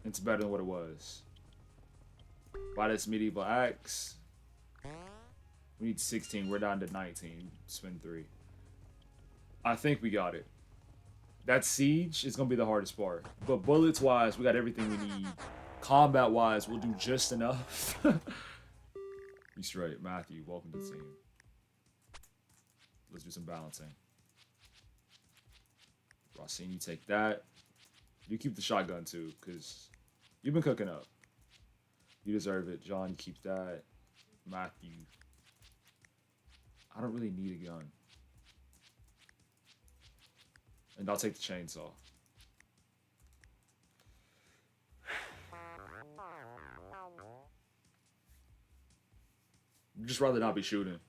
It's better than what it was. Buy this medieval axe. We need 16. We're down to 19. Spend 3. I think we got it. That siege is going to be the hardest part. But bullets-wise, we got everything we need. Combat-wise, we'll do just enough. Be straight. Matthew, welcome to the team. Let's do some balancing. Racine, you take that. You keep the shotgun, too, because you've been cooking up. You deserve it. John, you keep that. Matthew. I don't really need a gun. And I'll take the chainsaw. I'd just rather not be shooting.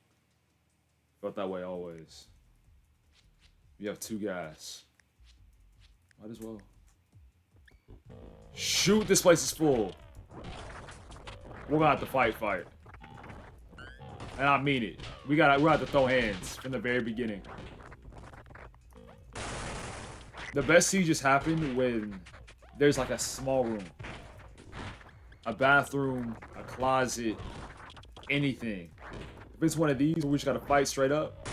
Felt that way always. You have 2 gas. Might as well. Shoot, this place is full. We're gonna have to fight. And I mean it. We have to throw hands from the very beginning. The best sieges happen when there's like a small room, a bathroom, a closet, anything. If it's one of these, we just gotta fight straight up.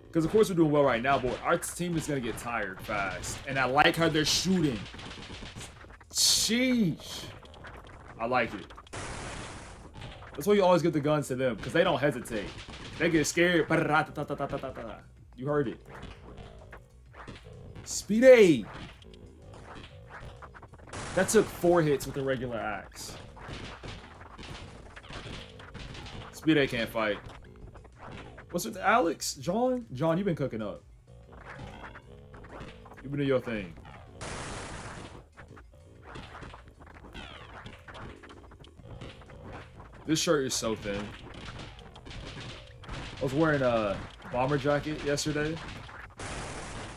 Because of course we're doing well right now, but our team is gonna get tired fast. And I like how they're shooting. Sheesh. I like it. That's why you always give the guns to them, because they don't hesitate. They get scared. You heard it. Speedy. That took 4 hits with a regular axe. Speedy can't fight. What's with Alex? John? John, you've been cooking up. You've been doing your thing. This shirt is so thin. I was wearing a bomber jacket yesterday.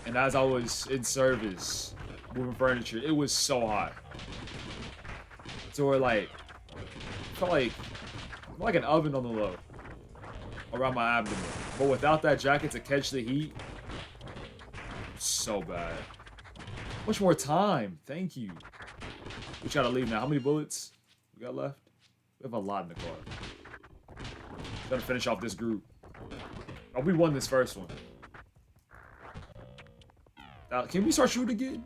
And as I was in service, moving furniture, it was so hot. So we're like, felt like an oven on the low. Around my abdomen. But without that jacket to catch the heat, so bad. Much more time. Thank you. We gotta leave now. How many bullets we got left? We have a lot in the car. Gotta finish off this group. Oh, we won this first one. Now, can we start shooting again?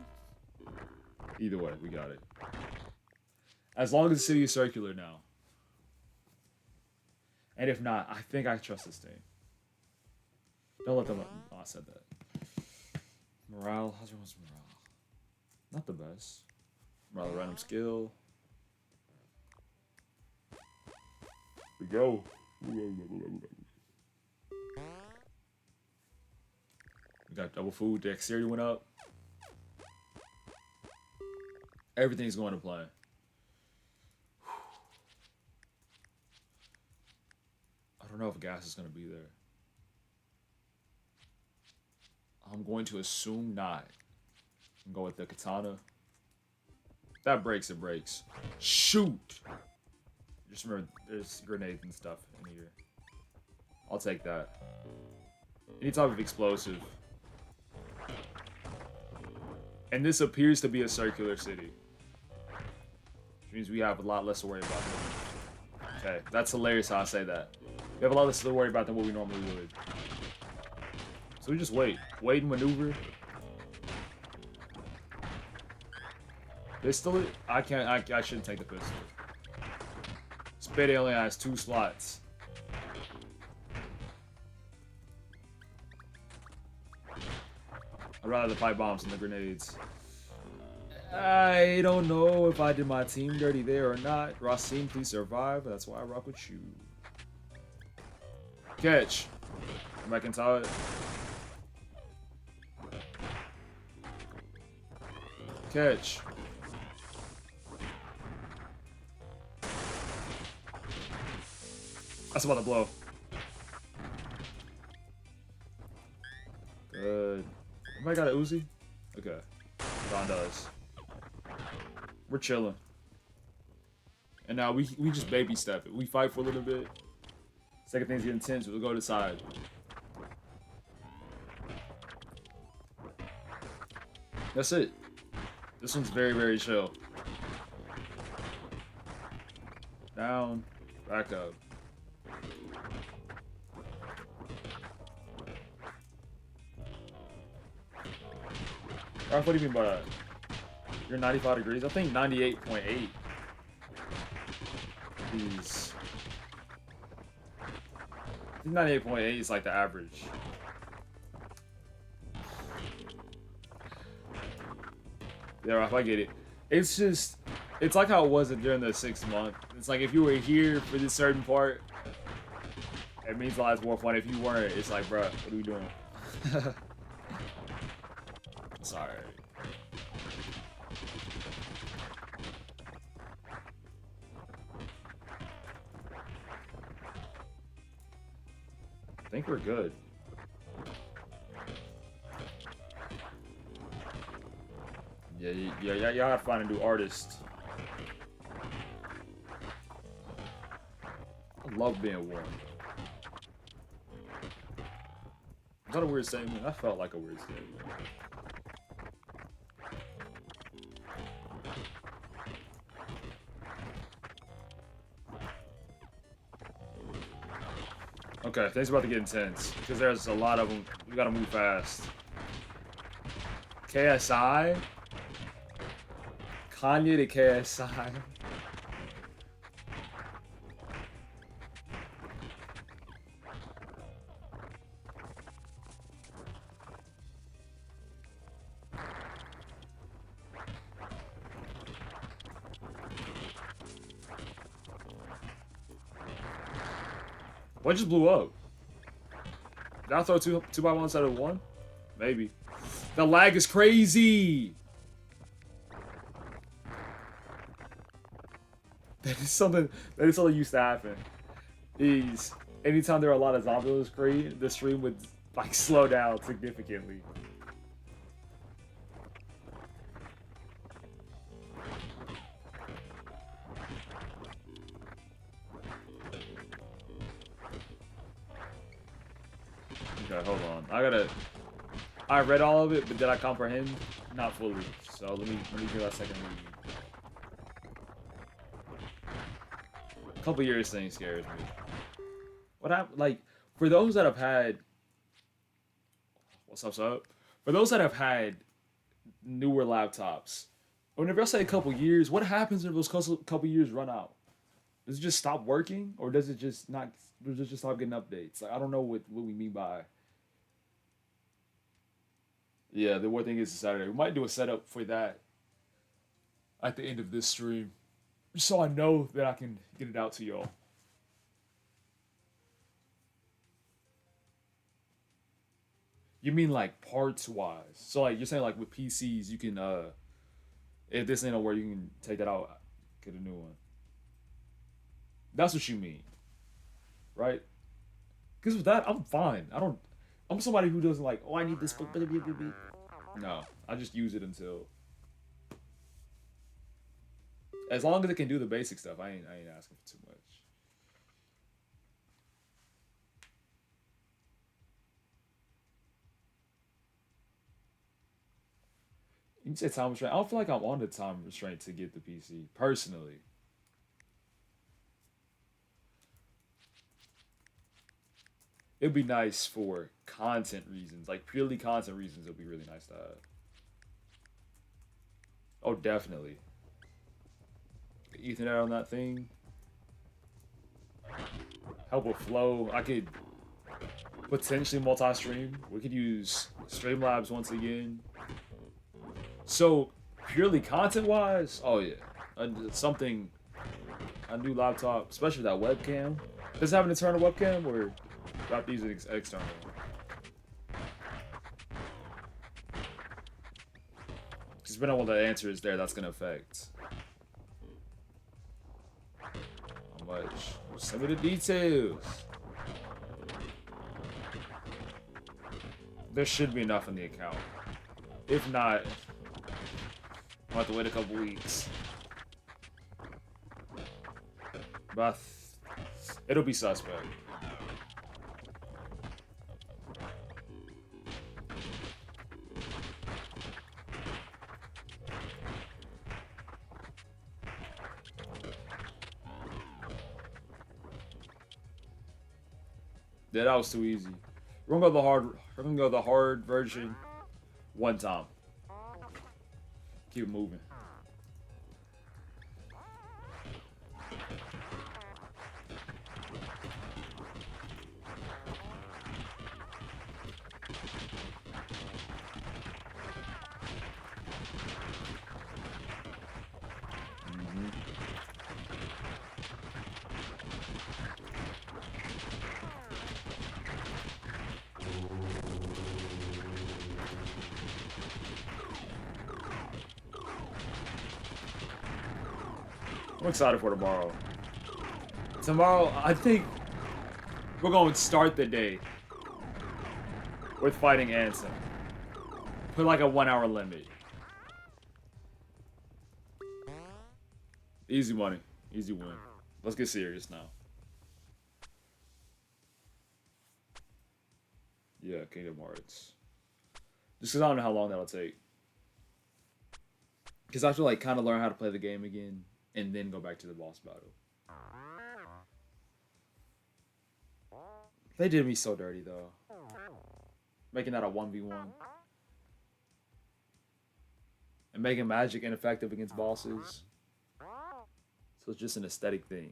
Either way, we got it. As long as the city is circular now. And if not, I think I trust this team. Don't let them... Oh, I said that. Morale. How's everyone's morale? Not the best. Morale random skill. We go. We got double food. Dexterity went up. Everything's going to plan. I don't know if gas is going to be there. I'm going to assume not. I'm going with the katana. If that breaks, it breaks. Shoot! Just remember, there's grenades and stuff in here. I'll take that. Any type of explosive. And this appears to be a circular city. Which means we have a lot less to worry about. Okay, that's hilarious how I say that. We have a lot less to worry about than what we normally would. So we just wait. Wait and maneuver. Pistol it? I can't. I shouldn't take the pistol. Spade only has 2 slots. I'd rather the pipe bombs than the grenades. I don't know if I did my team dirty there or not. Racine, please survive. That's why I rock with you. Catch. McIntyre. Catch. That's about to blow. Good. Everybody got an Uzi? Okay. Don does. We're chilling. And now we just baby step it. We fight for a little bit. Second things get intense, we'll go to the side. That's it. This one's very, very chill. Down, back up. Ralph, what do you mean by that? You're 95 degrees? I think 98.8. Jeez. I think 98.8 is like the average. Yeah, Ralph, I get it. It's just, it's like how it was during the 6th month. It's like if you were here for this certain part, it means a lot more fun. If you weren't, it's like, bruh, what are we doing? Sorry. I think we're good. Yeah, y'all gotta find a new artist. Love being warm. Is that a weird statement? That felt like a weird statement. Okay, things about to get intense because there's a lot of them. We gotta move fast. KSI? Kanye to KSI? What just blew up? Did I throw two by one instead of one? Maybe. The lag is crazy. That is something used to happen. Is anytime there are a lot of zombies created, the stream would like slow down significantly. Okay, hold on. I read all of it, but did I comprehend? Not fully. So let me do that second read. A couple years thing scares me. What happened? Like, for those that have had, what's up? For those that have had newer laptops, whenever I say a couple years, what happens if those couple years run out? Does it just stop working, or does it just not? Does it just stop getting updates? Like, I don't know what we mean by. Yeah, the one thing is Saturday. We might do a setup for that at the end of this stream, so I know that I can get it out to y'all. You mean like parts wise? So like you're saying like with PCs you can if this ain't where you can take that out, get a new one. That's what you mean, right? Because with that I'm fine. I'm somebody who doesn't like, oh, I need this. No, I just use it until. As long as it can do the basic stuff, I ain't asking for too much. You say time restraint. I don't feel like I'm on the time restraint to get the PC personally. It'd be nice for content reasons, like purely content reasons. It'd be really nice to have. Oh, definitely. Ethernet on that thing. Help with flow. I could potentially multi-stream. We could use Streamlabs once again. So purely content-wise, oh yeah, something. A new laptop, especially that webcam. Does it have an internal webcam or got these external? Because depending on what the answer is there, that's gonna affect how much. Some of the details. There should be enough in the account. If not, I'll have to wait a couple weeks. But it'll be suspect. Yeah, that was too easy. We're gonna go the hard version one time. Keep it moving. I'm excited for tomorrow. Tomorrow, I think we're going to start the day with fighting Ansem. Put like a 1 hour limit. Easy money. Easy win. Let's get serious now. Yeah, Kingdom Hearts. Just because I don't know how long that'll take. Because I have to like kind of learn how to play the game again and then go back to the boss battle. They did me so dirty though, making that a 1v1 and making magic ineffective against bosses. So it's just an aesthetic thing.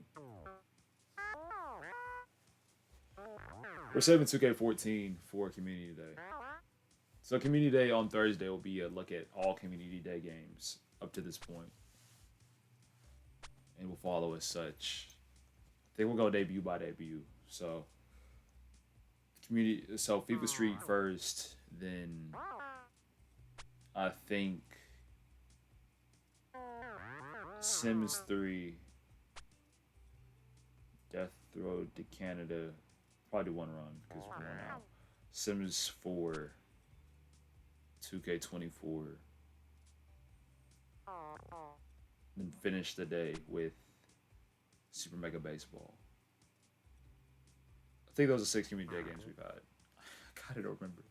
We're saving 2K14 for Community Day. So Community Day on Thursday will be a look at all Community Day games up to this point, and we'll follow as such. I think we'll go debut by debut. So FIFA Street first, then I think Sims 3, Death Road to Canada. Probably do one run because we're going out. Sims 4, 2K24, then finish the day with Super Mega Baseball. I think those are 6 Community Day games we've had. God, I don't remember.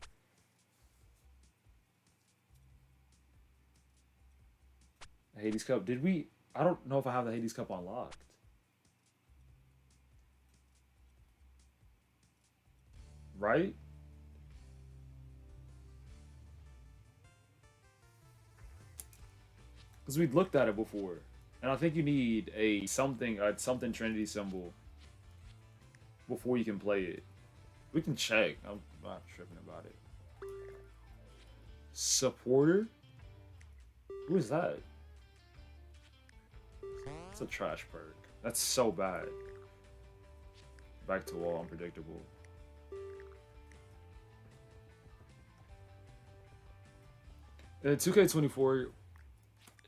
The Hades Cup. Did we? I don't know if I have the Hades Cup unlocked. Right? Because we'd looked at it before. And I think you need a something Trinity symbol before you can play it. We can check. I'm not tripping about it. Supporter? Who is that? It's a trash perk. That's so bad. Back to all unpredictable. And 2K24,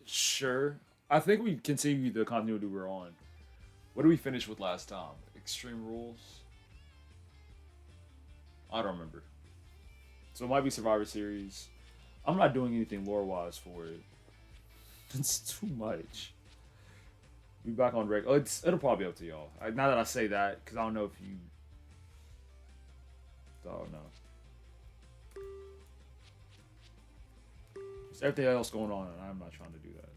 sure. I think we continue the continuity we're on. What did we finish with last time? Extreme Rules? I don't remember. So it might be Survivor Series. I'm not doing anything lore-wise for it. It's too much. Be back on reg. It'll probably be up to y'all. Now that I say that, because I don't know if you. I don't know. There's everything else going on, and I'm not trying to do that.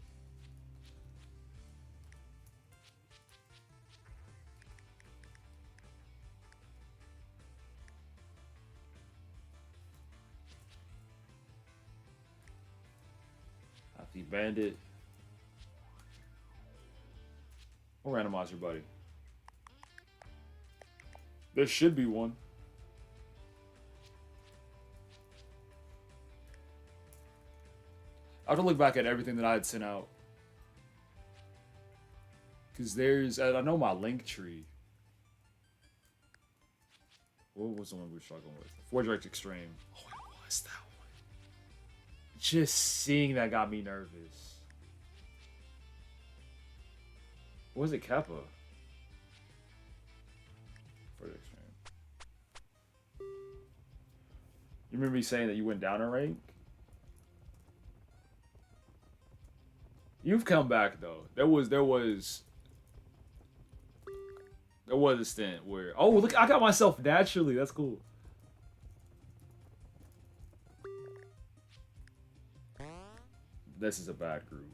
Happy Bandit. Or randomizer buddy. There should be one. I have to look back at everything that I had sent out. Because I know my link tree. What was the one we were struggling with? Forge Direct Extreme. Oh, it was that one. Just seeing that got me nervous. What was it, Kappa? Forge Direct Extreme. You remember me saying that you went down a rank? You've come back though. There was a stint where look, I got myself naturally. That's cool. This is a bad group.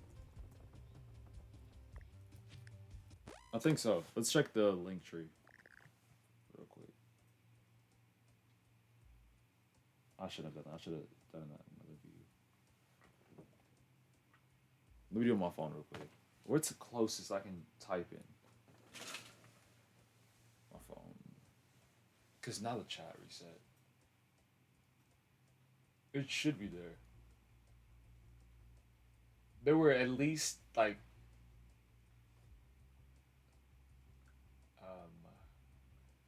I think so. Let's check the link tree real quick. I should have done that. I should have done that in another view. Let me do it on my phone real quick. What's the closest I can type in? My phone. Because now the chat reset. It should be there. There were at least like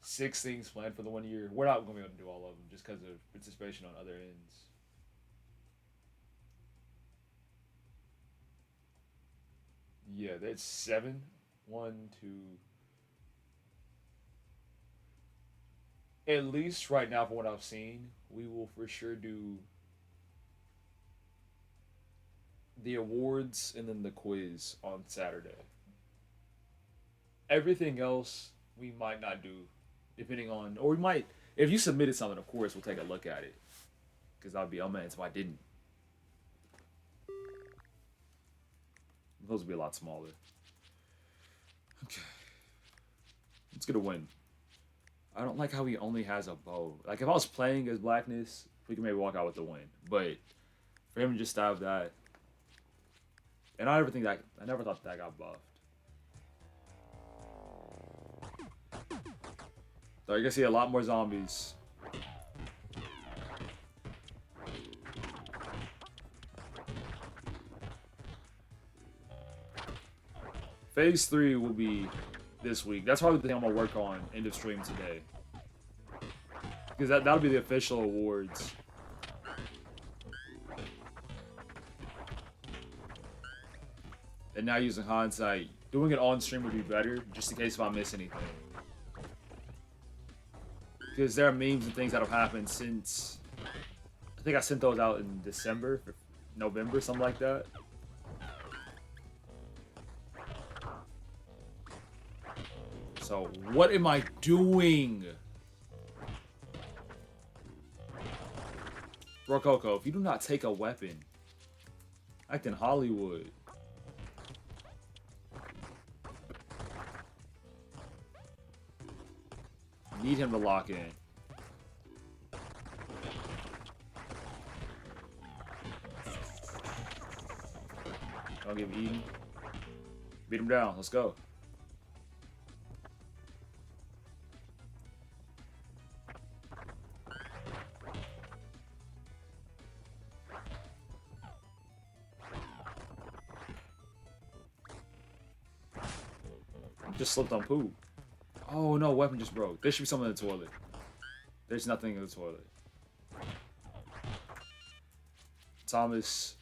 6 things planned for the 1 year. We're not going to be able to do all of them just because of participation on other ends. Yeah, that's 7. 1, 2. At least right now, from what I've seen, we will for sure do the awards and then the quiz on Saturday. Everything else we might not do, depending on, or we might. If you submitted something, of course, we'll take a look at it. Because I'd be unmanned if I didn't. Those would be a lot smaller. Okay. Let's get a win. I don't like how he only has a bow. Like, if I was playing as Blackness, we could maybe walk out with the win. But for him to just have that... And I never thought that got buffed. So you're gonna see a lot more zombies. Phase 3 will be this week. That's probably the thing I'm gonna work on end of stream today. Because that'll be the official awards. And now using hindsight, doing it on stream would be better, just in case if I miss anything. Because there are memes and things that have happened since... I think I sent those out in December, or November, something like that. So, what am I doing? Rococo, if you do not take a weapon, act in Hollywood. Need him to lock in. Don't give him Eden. Beat him down. Let's go. Just slipped on poop. Oh no, weapon just broke. There should be something in the toilet. There's nothing in the toilet. Thomas.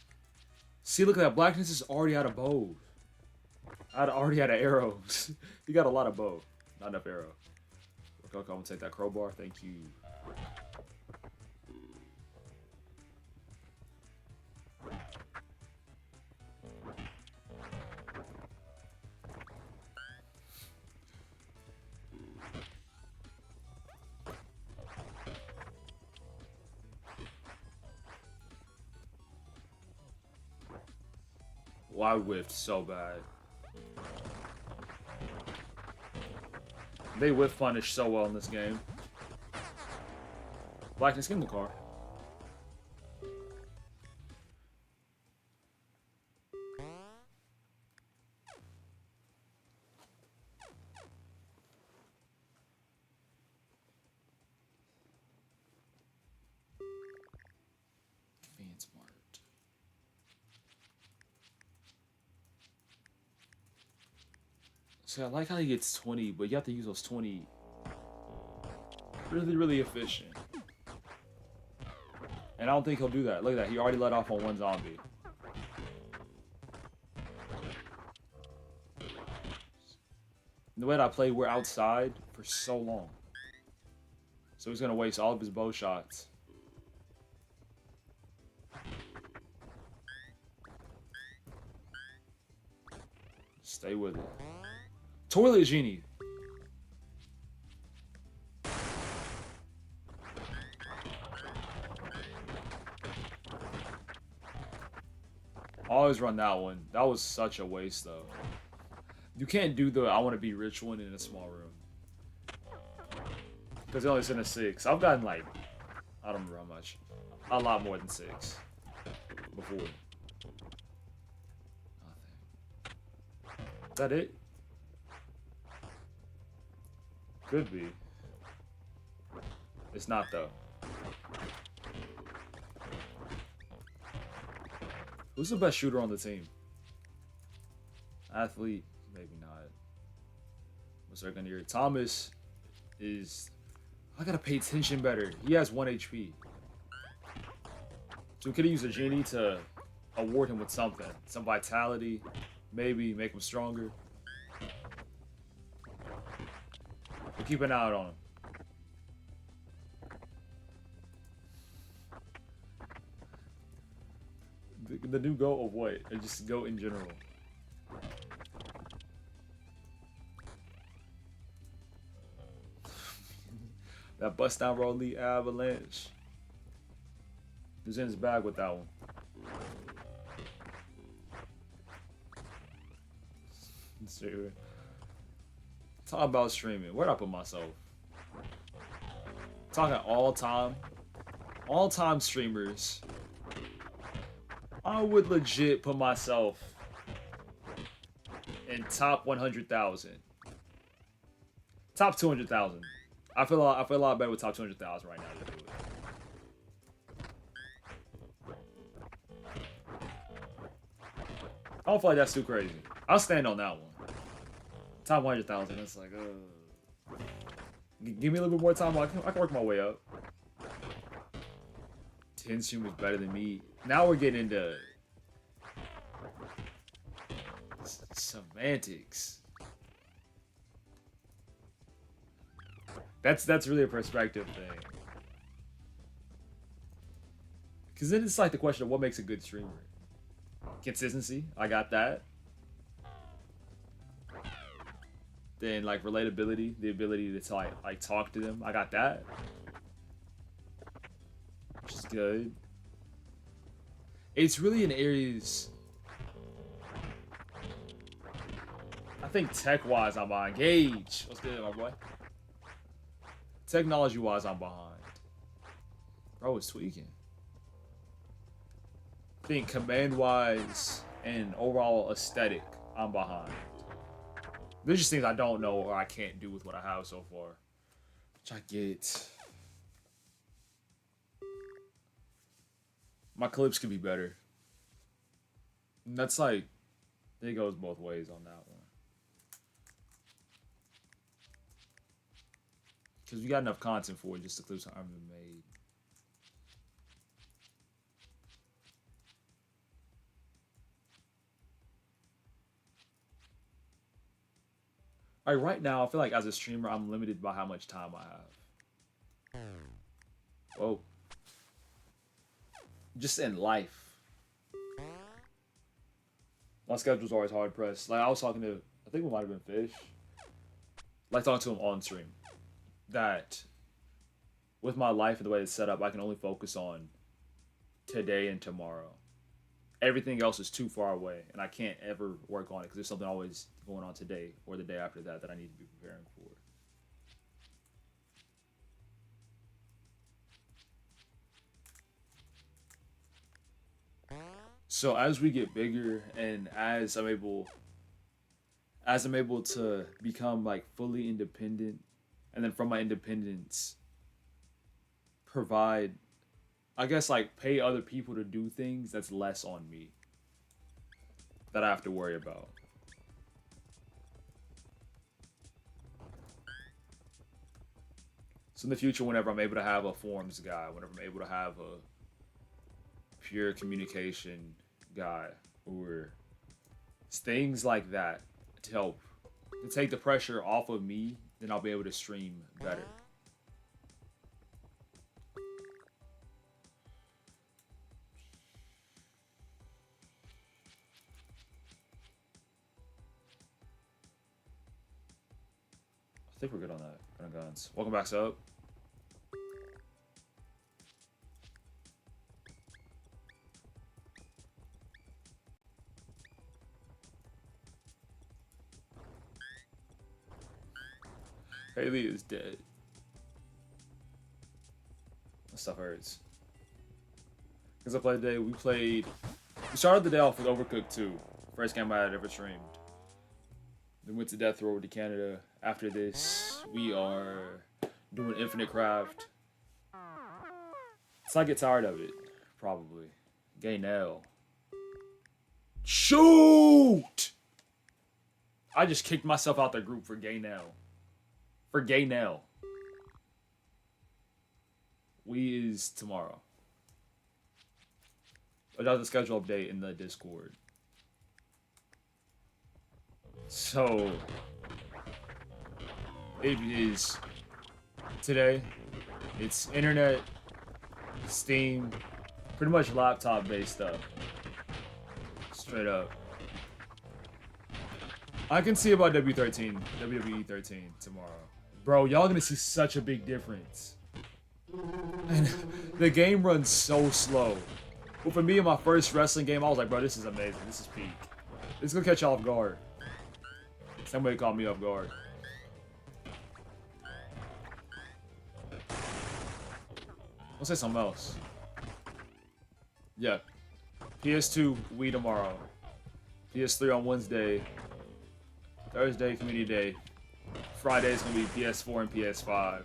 See, look at that. Blackness is already out of bows. Already out of arrows. He got a lot of bow. Not enough arrow. Okay, I'm gonna take that crowbar. Thank you. Well, I whiffed so bad. They whiff punish so well in this game. Blackness, get in the car. See, I like how he gets 20, but you have to use those 20 really, really efficient. And I don't think he'll do that. Look at that. He already let off on one zombie. The way that I played, we're outside for so long. So he's going to waste all of his bow shots. Stay with it. Toilet Genie. Always run that one. That was such a waste, though. You can't do the I want to be rich one in a small room. Because they only sent a 6. I've gotten, like, I don't remember how much. A lot more than 6. Before. Nothing. Is that it? Could be. It's not, though. Who's the best shooter on the team? Athlete? Maybe not. What's our gun here? Thomas is... I gotta pay attention better. He has 1 HP. So we could use a genie to award him with something. Some vitality. Maybe make him stronger. We'll keep an eye on him. The new goat of what? Or just goat in general? That bust down roll lead avalanche. Who's in his bag with that one? Talk about streaming. Where'd I put myself? Talking all time streamers. I would legit put myself in top 100,000, top 200,000. I feel a lot better with top 200,000 right now to do it. I don't feel like that's too crazy. I'll stand on that one. Top 100,000. It's like, give me a little bit more time. I can work my way up. 10 streamers better than me. Now we're getting into semantics. That's really a perspective thing. Because then it's like the question of what makes a good streamer. Consistency, I got that. Then like relatability, the ability to like talk to them, I got that. Which is good. It's really in areas. I think tech-wise I'm behind. Gage, what's good, my boy? Technology-wise I'm behind. Bro, it's tweaking. I think command-wise and overall aesthetic, I'm behind. There's just things I don't know or I can't do with what I have so far. Which I get. My clips could be better. And that's like, it goes both ways on that one. Because we got enough content for it, just the clips haven't been made. Alright, right now, I feel like as a streamer, I'm limited by how much time I have. Whoa. Just in life. My schedule's always hard pressed. Like, I was talking to, I think it might have been Fish. Like, talking to him on stream. That, with my life and the way it's set up, I can only focus on today and tomorrow. Everything else is too far away, and I can't ever work on it because there's something always going on today or the day after that that I need to be preparing for. So as we get bigger and as I'm able to become like fully independent, and then from my independence provide, I guess, like pay other people to do things, that's less on me that I have to worry about. So in the future, whenever I'm able to have a forums guy, whenever I'm able to have a pure communication guy, or things like that to help to take the pressure off of me, then I'll be able to stream better. I think we're good on that. On guns. Welcome back, Sub. Haley is dead. That stuff hurts. Because I played today, we started the day off with Overcooked 2. First game I had ever streamed. Then went to Death Row to Canada. After this, we are doing Infinite Craft. So I get tired of it, probably. Gaynell. Shoot! I just kicked myself out the group for Gaynell. For Gaynell. We is tomorrow. I got the schedule update in the Discord. So it is today. It's internet, Steam, pretty much laptop based stuff. Straight up. I can see about WWE 13 tomorrow. Bro, y'all gonna see such a big difference. And the game runs so slow. But for me, in my first wrestling game, I was like, bro, this is amazing. This is peak. This is gonna catch you off guard. Somebody caught me off guard. Let's say something else. Yeah. PS2, Wii tomorrow. PS3 on Wednesday. Thursday, Community Day. Friday is gonna be PS4 and PS5.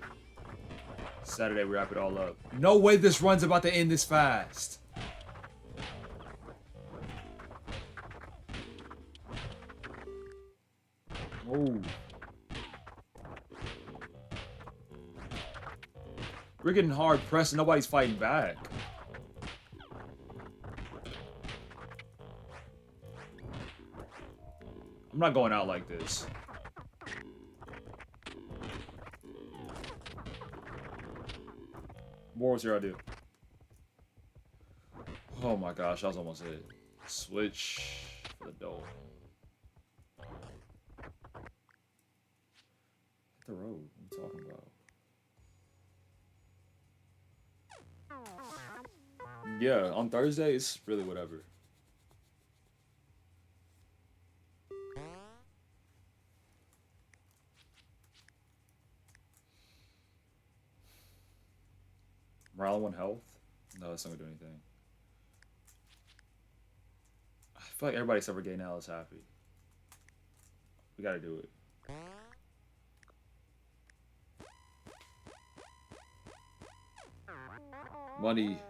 Saturday, we wrap it all up. No way this run's about to end this fast. Oh. We're getting hard pressed and nobody's fighting back. I'm not going out like this. What was your idea? Oh my gosh, I was almost hit. Switch for the dough. Hit the road. What are you talking about? Yeah, on Thursday, it's really whatever. Morale 1 health? No, that's not gonna do anything. I feel like everybody except for Gay now is happy. We gotta do it. Money.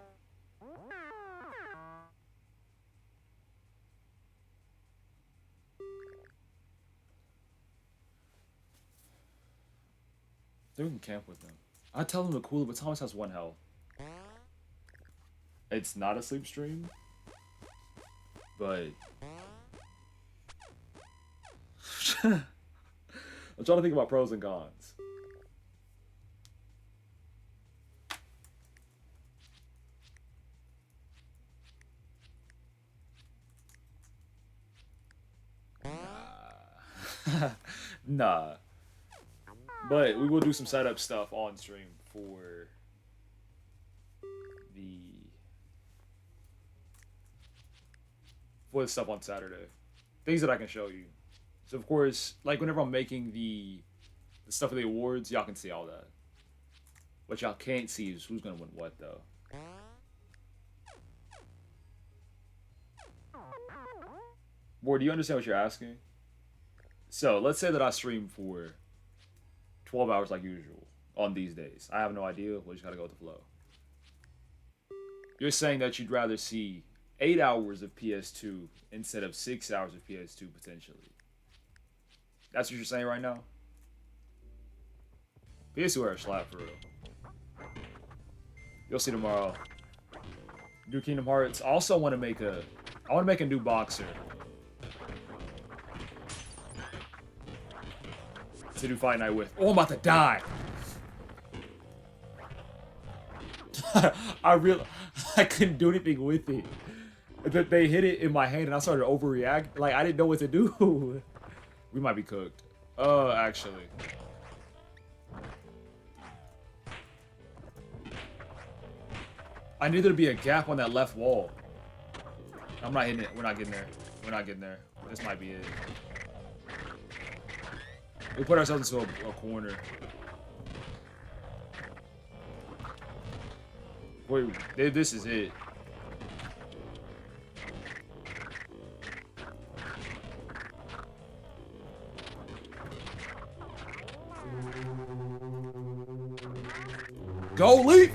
Then we can camp with them. I tell them to cool it, but Thomas has 1 health. It's not a sleep stream, but I'm trying to think about pros and cons. Nah. But we will do some setup stuff on stream for the stuff on Saturday. Things that I can show you. So of course, like whenever I'm making the stuff for the awards, y'all can see all that. What y'all can't see is who's gonna win what though. Boy, do you understand what you're asking? So let's say that I stream for 12 hours like usual on these days. I have no idea. We just gotta go with the flow. You're saying that you'd rather see 8 hours of PS2 instead of 6 hours of PS2 potentially. That's what you're saying right now? PS2 are a slap for real. You'll see tomorrow. Do Kingdom Hearts. I also want to make a new boxer. To do Fight Night with. Oh, I'm about to die. I couldn't do anything with it. They hit it in my hand and I started to overreact. Like, I didn't know what to do. We might be cooked. Actually. I need there to be a gap on that left wall. I'm not hitting it. We're not getting there. We're not getting there. This might be it. We put ourselves into a corner. Wait, this is it. Go, Leaf!